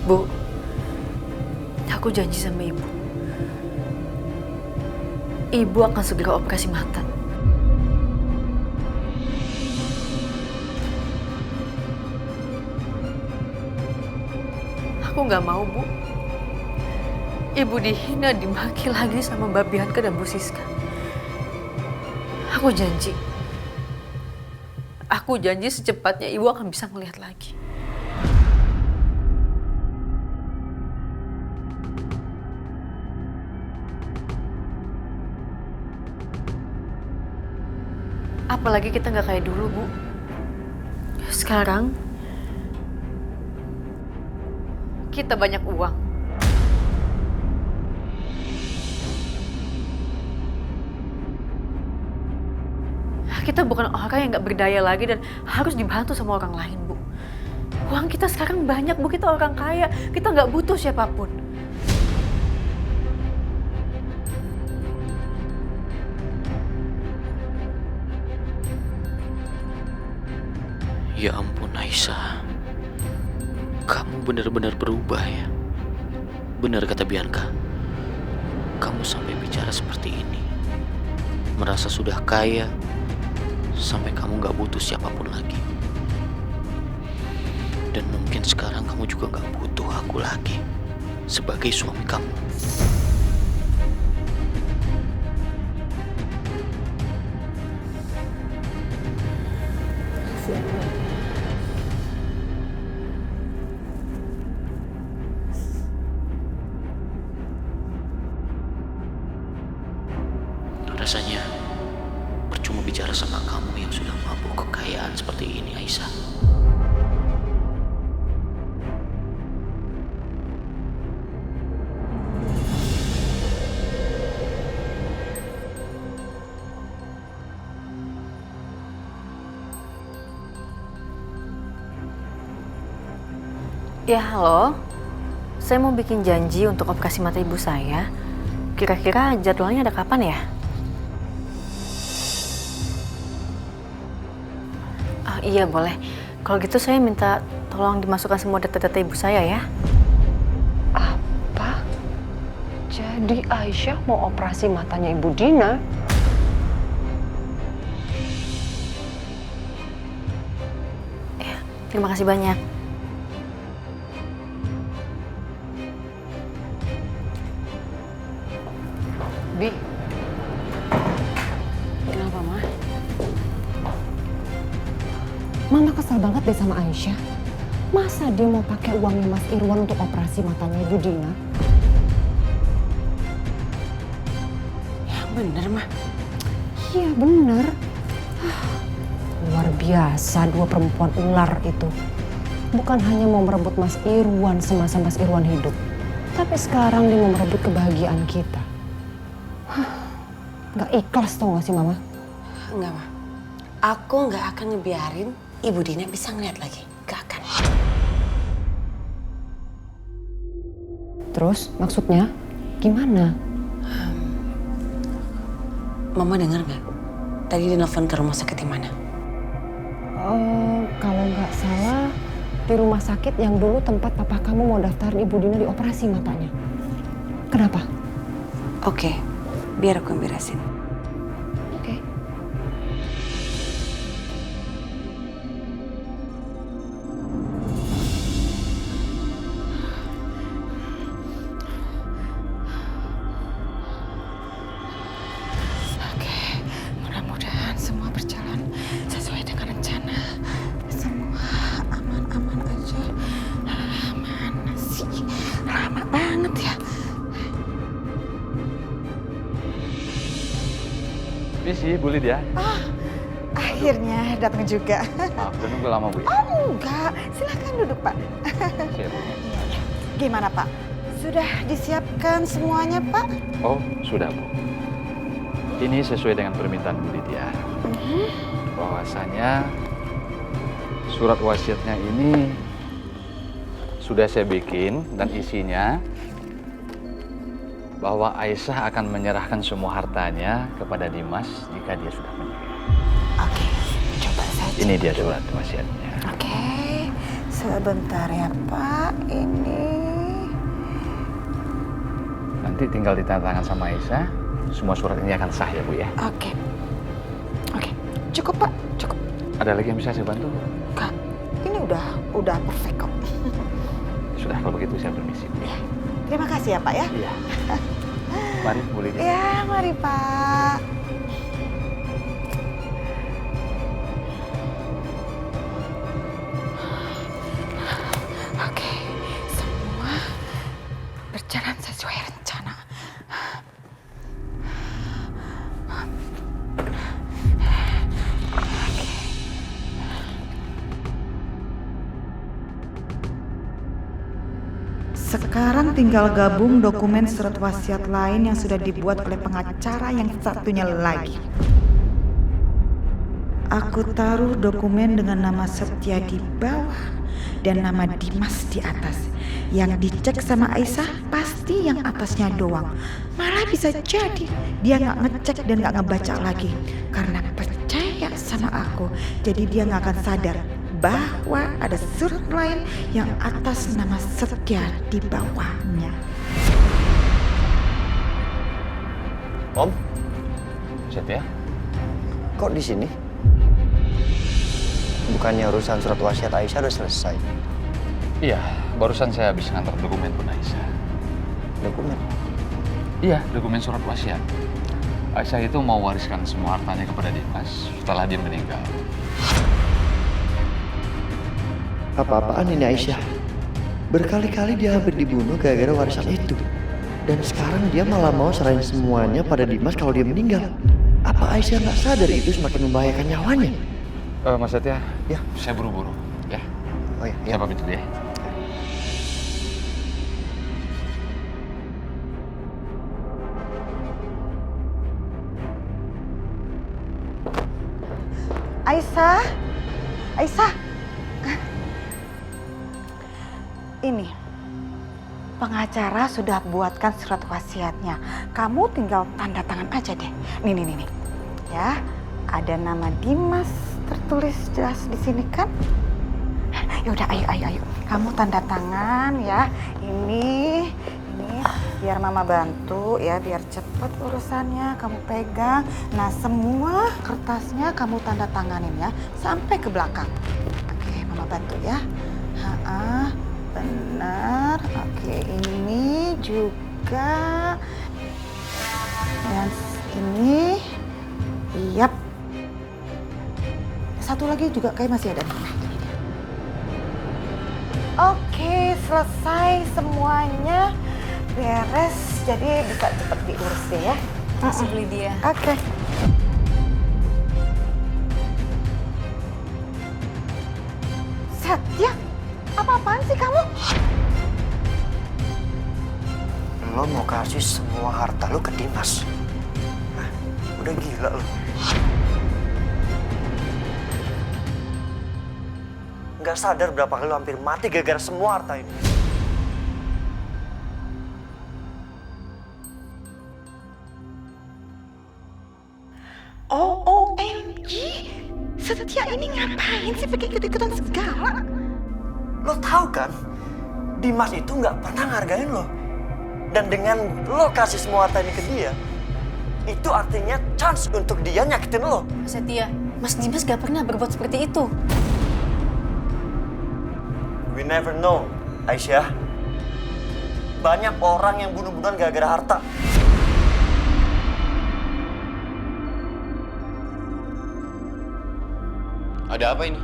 Bu, aku janji sama ibu. Ibu akan segera operasi mata. Aku nggak mau, Bu. Ibu dihina, dimaki lagi sama Mbak Bianca dan Bu Siska. Aku janji. Aku janji secepatnya ibu akan bisa ngelihat lagi. Apalagi kita nggak kayak dulu, Bu. Sekarang kita banyak uang. Kita bukan orang yang nggak berdaya lagi dan harus dibantu sama orang lain, Bu. Uang kita sekarang banyak, Bu. Kita orang kaya. Kita nggak butuh siapapun. Ya ampun Aisyah, kamu benar-benar berubah ya. Benar kata Bianca, kamu sampai bicara seperti ini. Merasa sudah kaya, sampai kamu gak butuh siapapun lagi. Dan mungkin sekarang kamu juga gak butuh aku lagi sebagai suami kamu. Rasanya percuma bicara sama kamu yang sudah mabuk kekayaan seperti ini, Aisyah. Ya, halo. Saya mau bikin janji untuk operasi mata ibu saya. Kira-kira jadwalnya ada kapan ya? Iya boleh. Kalau gitu saya minta tolong dimasukkan semua data-data ibu saya ya. Apa? Jadi Aisyah mau operasi matanya Ibu Dina? Ya, terima kasih banyak. Bi, kenapa, Ma? Mama kesel banget deh sama Aisyah. Masa dia mau pakai uangnya Mas Irwan untuk operasi matanya Ibu Dina? Ya bener, Ma. Iya bener. Luar biasa dua perempuan ular itu. Bukan hanya mau merebut Mas Irwan semasa Mas Irwan hidup. Tapi sekarang dia mau merebut kebahagiaan kita. Gak ikhlas tau gak sih Mama? Enggak, Ma. Aku gak akan ngebiarin Ibu Dina bisa ngeliat lagi. Gak akan. Terus maksudnya gimana? Mama dengar gak? Tadi dia nelfon ke rumah sakit yang mana? Kalau nggak salah di rumah sakit yang dulu tempat papa kamu mau daftarin Ibu Dina dioperasi matanya. Kenapa? Oke, biar aku yang beresin. Oke. Mudah-mudahan semua berjalan sesuai dengan rencana. Semua aman-aman aja. Mana sih? Lama banget ya. Misi, Bu Lydia. Akhirnya datang juga. Maaf, udah nunggu lama, Bu. Oh enggak, silakan duduk Pak. Siap. Gimana Pak? Sudah disiapkan semuanya Pak? Oh, sudah, Bu. Ini sesuai dengan permintaan Bu Lydia. Bahwasanya surat wasiatnya ini sudah saya bikin dan isinya bahwa Aisyah akan menyerahkan semua hartanya kepada Dimas jika dia sudah menikah. Oke, coba saja. Ini dia surat wasiatnya. Oke, sebentar ya Pak. Ini. Nanti tinggal ditandatangan sama Aisyah, semua surat ini akan sah ya Bu ya. Oke. Oke, cukup Pak, cukup. Ada lagi yang bisa saya bantu? Kak, ini udah perfect kok. Sudah, kalau begitu saya permisi. Ya. Terima kasih ya Pak ya. Iya. Mari, boleh dia. Ya, mari Pak. Oke, semua berjalan sesuai rencana. Sekarang tinggal gabung dokumen surat wasiat lain yang sudah dibuat oleh pengacara yang satunya lagi. Aku taruh dokumen dengan nama Setia di bawah dan nama Dimas di atas. Yang dicek sama Aisyah pasti yang atasnya doang. Malah bisa jadi dia nggak ngecek dan nggak ngebaca lagi karena percaya sama aku. Jadi dia nggak akan sadar bahwa ada surat lain yang atas nama Setia di bawahnya. Om, Setia, kok di sini? Bukannya urusan surat wasiat Aisyah udah selesai? Iya, barusan saya habis ngantar dokumen pun Aisyah. Dokumen? Iya, dokumen surat wasiat. Aisyah itu mau wariskan semua hartanya kepada Dimas setelah dia meninggal. Apa-apaan ini Aisyah? Berkali-kali dia hampir dibunuh gara-gara warisan itu. Dan sekarang dia malah mau serahin semuanya pada Dimas kalau dia meninggal. Apa Aisyah nggak sadar itu semakin membahayakan nyawanya? Mas Setia, ya, saya buru-buru, ya. Oh iya, Saya pamit dulu ya. Aisyah, Aisyah. Ini, pengacara sudah buatkan surat wasiatnya. Kamu tinggal tanda tangan aja deh. Nih. Ya, ada nama Dimas tertulis jelas di sini kan? Ya udah, ayo. Kamu tanda tangan ya. Ini biar mama bantu ya, biar cepet urusannya. Kamu pegang. Nah, semua kertasnya kamu tanda tanganin ya, sampai ke belakang. Oke, mama bantu ya. Benar. Oke, ini juga. Dan ini. Yap. Satu lagi juga kayak masih ada. Nah, ini dia. Oke, selesai semuanya. Beres, jadi bisa cepet diurus deh ya. Makasih Lydia. Oke. Setia, apa-apaan sih kamu? Lo mau kasih semua harta lo ke Dimas? Hah? Udah gila lo. Nggak sadar berapa kali lo hampir mati gara-gara semua harta ini. OMG, Setia ini ngapain sih pakai ikut-ikutan segala? Lo tahu kan, Dimas itu nggak pernah ngargain lo. Dan dengan lo kasih semua harta ini ke dia, itu artinya chance untuk dia nyakitin lo. Mas Setia, Mas Dimas gak pernah berbuat seperti itu. We never know, Aisyah. Banyak orang yang bunuh-bunuhan gara-gara harta. Ada apa ini?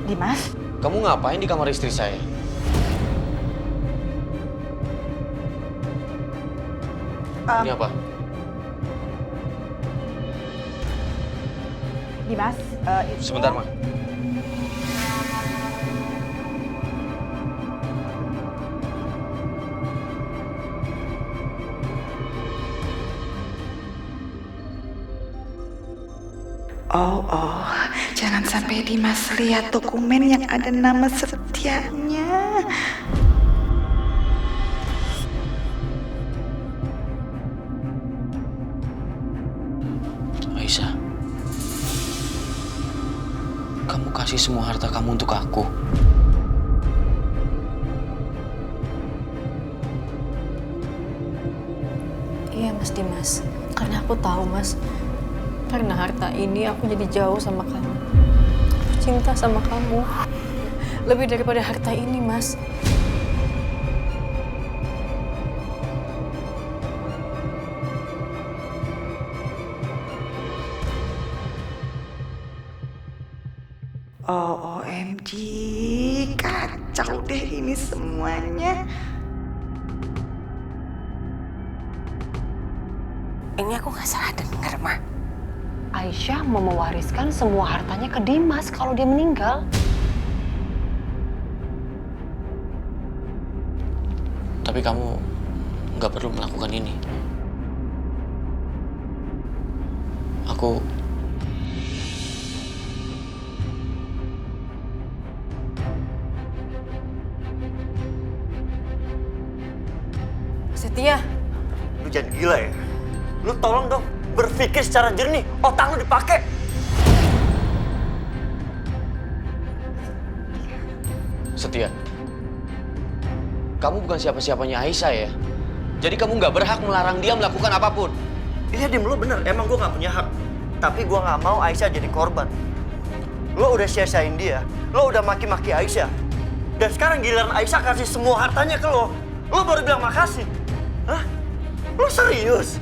Dimas? Kamu ngapain di kamar istri saya? Ini apa? Dimas, itu... Sebentar, Ma. Oh, jangan sampai Dimas lihat dokumen yang ada nama Setianya. Aisyah, kamu kasih semua harta kamu untuk aku. Iya Mas Dimas, karena aku tahu Mas, karena harta ini aku jadi jauh sama kamu. Aku cinta sama kamu, lebih daripada harta ini Mas. OMG, kacau deh ini semuanya. Ini aku nggak salah dengar, Ma. Aisyah mau mewariskan semua hartanya ke Dimas kalau dia meninggal. Tapi kamu nggak perlu melakukan ini. Aku Setia, Lu jangan gila ya. Lu tolong dong berpikir secara jernih. Otak lu dipakai. Setia. Kamu bukan siapa-siapanya Aisyah ya. Jadi kamu nggak berhak melarang dia melakukan apapun. Iya Dim, lu bener. Emang gue nggak punya hak. Tapi gue nggak mau Aisyah jadi korban. Lo udah sia-siain dia. Lo udah maki-maki Aisyah. Dan sekarang giliran Aisyah kasih semua hartanya ke lo. Lo baru bilang makasih. Hah? Lo serius?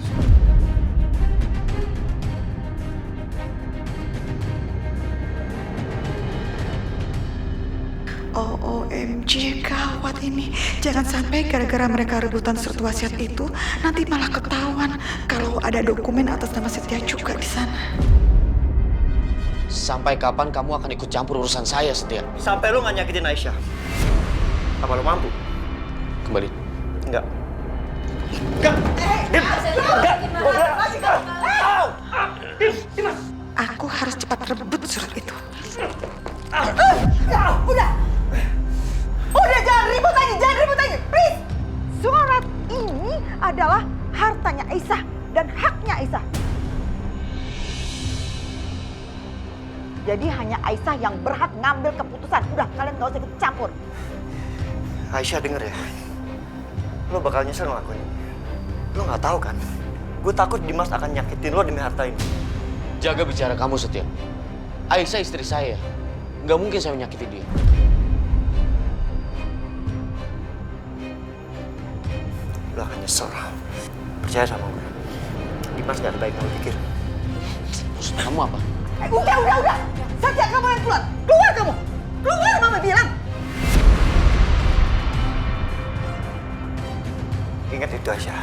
OMG, gawat ini. Jangan sampai gara-gara mereka rebutan surat wasiat itu, nanti malah ketahuan kalau ada dokumen atas nama Setia juga di sana. Sampai kapan kamu akan ikut campur urusan saya, Setia? Sampai lo nggak nyakitin Aisyah. Apa lo mampu? Kembali. Enggak. Enggak. Dim. Enggak. Gue bilang. Dim. Aku harus cepat rebut surat itu. Udah jangan ribut lagi, please. Surat ini adalah hartanya Aisyah dan haknya Aisyah. Jadi hanya Aisyah yang berhak ngambil keputusan. Udah, kalian gak usah ikut campur. Aisyah denger ya. Lo bakal nyesel ngelakuin ini. Lo nggak tahu kan? Gue takut Dimas akan nyakitin lo demi harta ini. Jaga bicara kamu, Setia. Aisyah istri saya. Nggak mungkin saya menyakiti dia. Lo akan nyesel. Percaya sama gue. Dimas nggak ada baik yang lo pikir. Maksud kamu apa? Udah. Setia, kamu yang keluar. Keluar kamu. Keluar, Mama bilang. Ingat itu, Aisyah.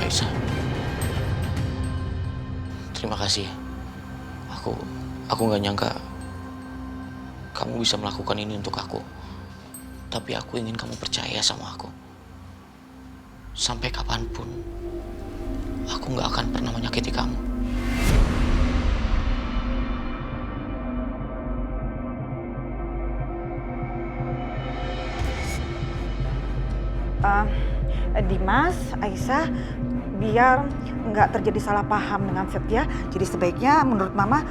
Aisyah. Terima kasih. Aku nggak nyangka kamu bisa melakukan ini untuk aku. Tapi aku ingin kamu percaya sama aku. Sampai kapanpun, aku nggak akan pernah menyakiti kamu. Dimas, Aisyah, biar nggak terjadi salah paham dengan Setia, jadi sebaiknya menurut Mama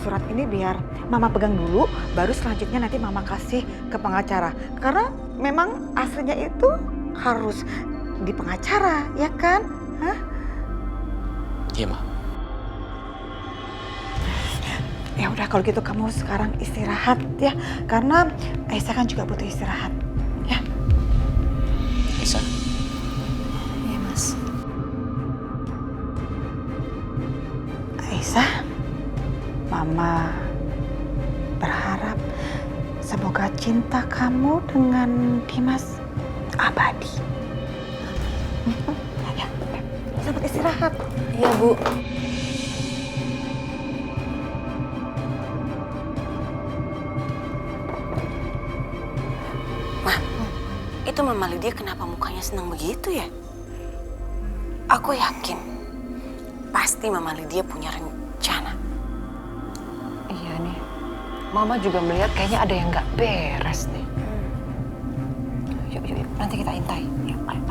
surat ini biar Mama pegang dulu, baru selanjutnya nanti Mama kasih ke pengacara. Karena memang aslinya itu harus di pengacara, ya kan? Hah? Iya, Ma. Ya udah kalau gitu kamu sekarang istirahat ya, karena Aisyah kan juga butuh istirahat. Ya. Aisyah. Iya, Mas. Aisyah, Mama berharap semoga cinta kamu dengan Dimas abadi. Ya, selamat istirahat. Iya, Bu. itu Mama Lydia kenapa mukanya senang begitu ya? Aku yakin pasti Mama Lydia punya rencana. Iya nih, Mama juga melihat kayaknya ada yang nggak beres nih. Yuk, nanti kita intai. Yuk, ayo.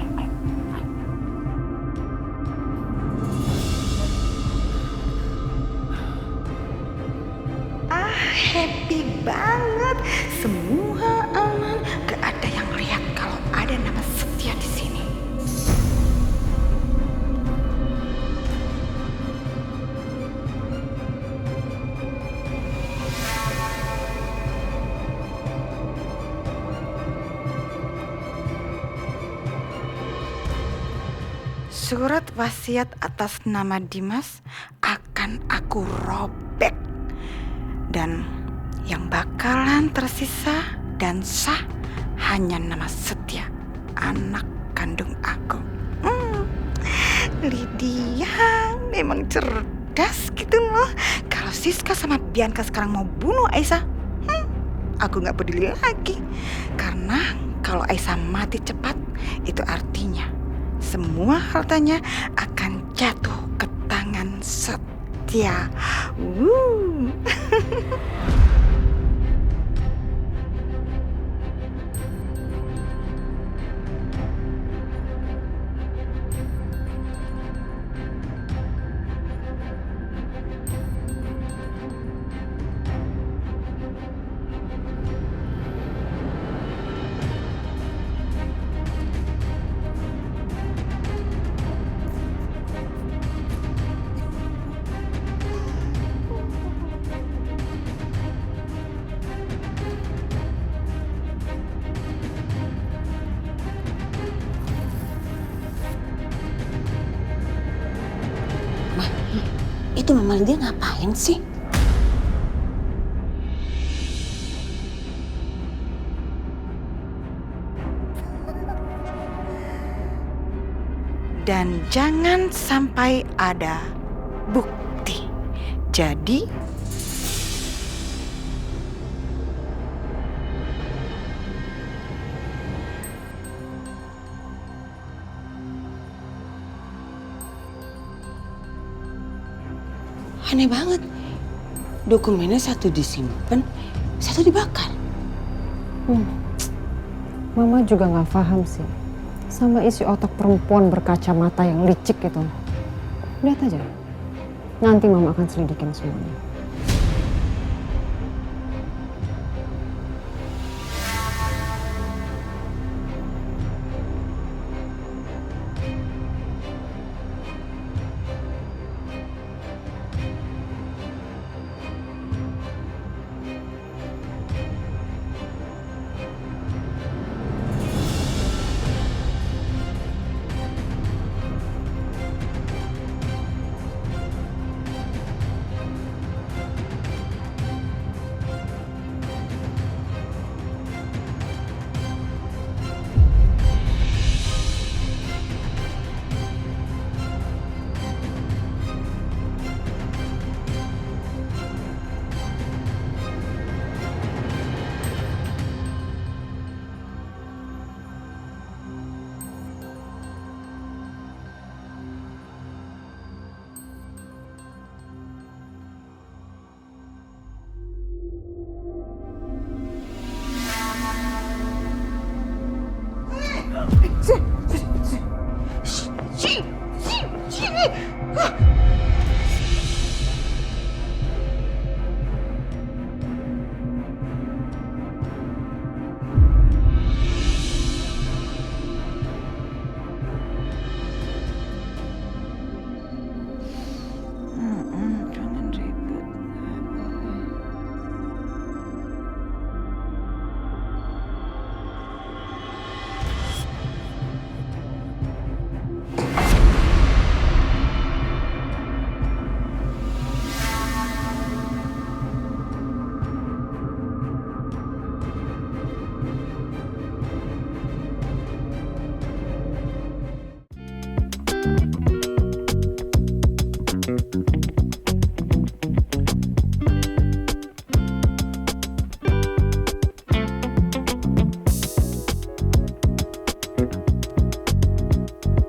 Happy banget, semua aman, gak ada yang lihat kalau ada nama Setia di sini. Surat wasiat atas nama Dimas akan aku robek. Dan yang bakalan tersisa dan sah hanya nama Setia, anak kandung aku. Lydia memang cerdas gitu loh. Kalau Siska sama Bianca sekarang mau bunuh Aisyah, aku gak peduli lagi. Karena kalau Aisyah mati cepat, itu artinya semua hartanya akan jatuh ke tangan Setia. Itu Mama Lydia ngapain sih? Dan jangan sampai ada bukti. Jadi aneh banget. Dokumennya satu disimpan, satu dibakar. Mama juga nggak paham sih sama isi otak perempuan berkacamata yang licik gitu. Lihat aja, nanti Mama akan selidikin semuanya.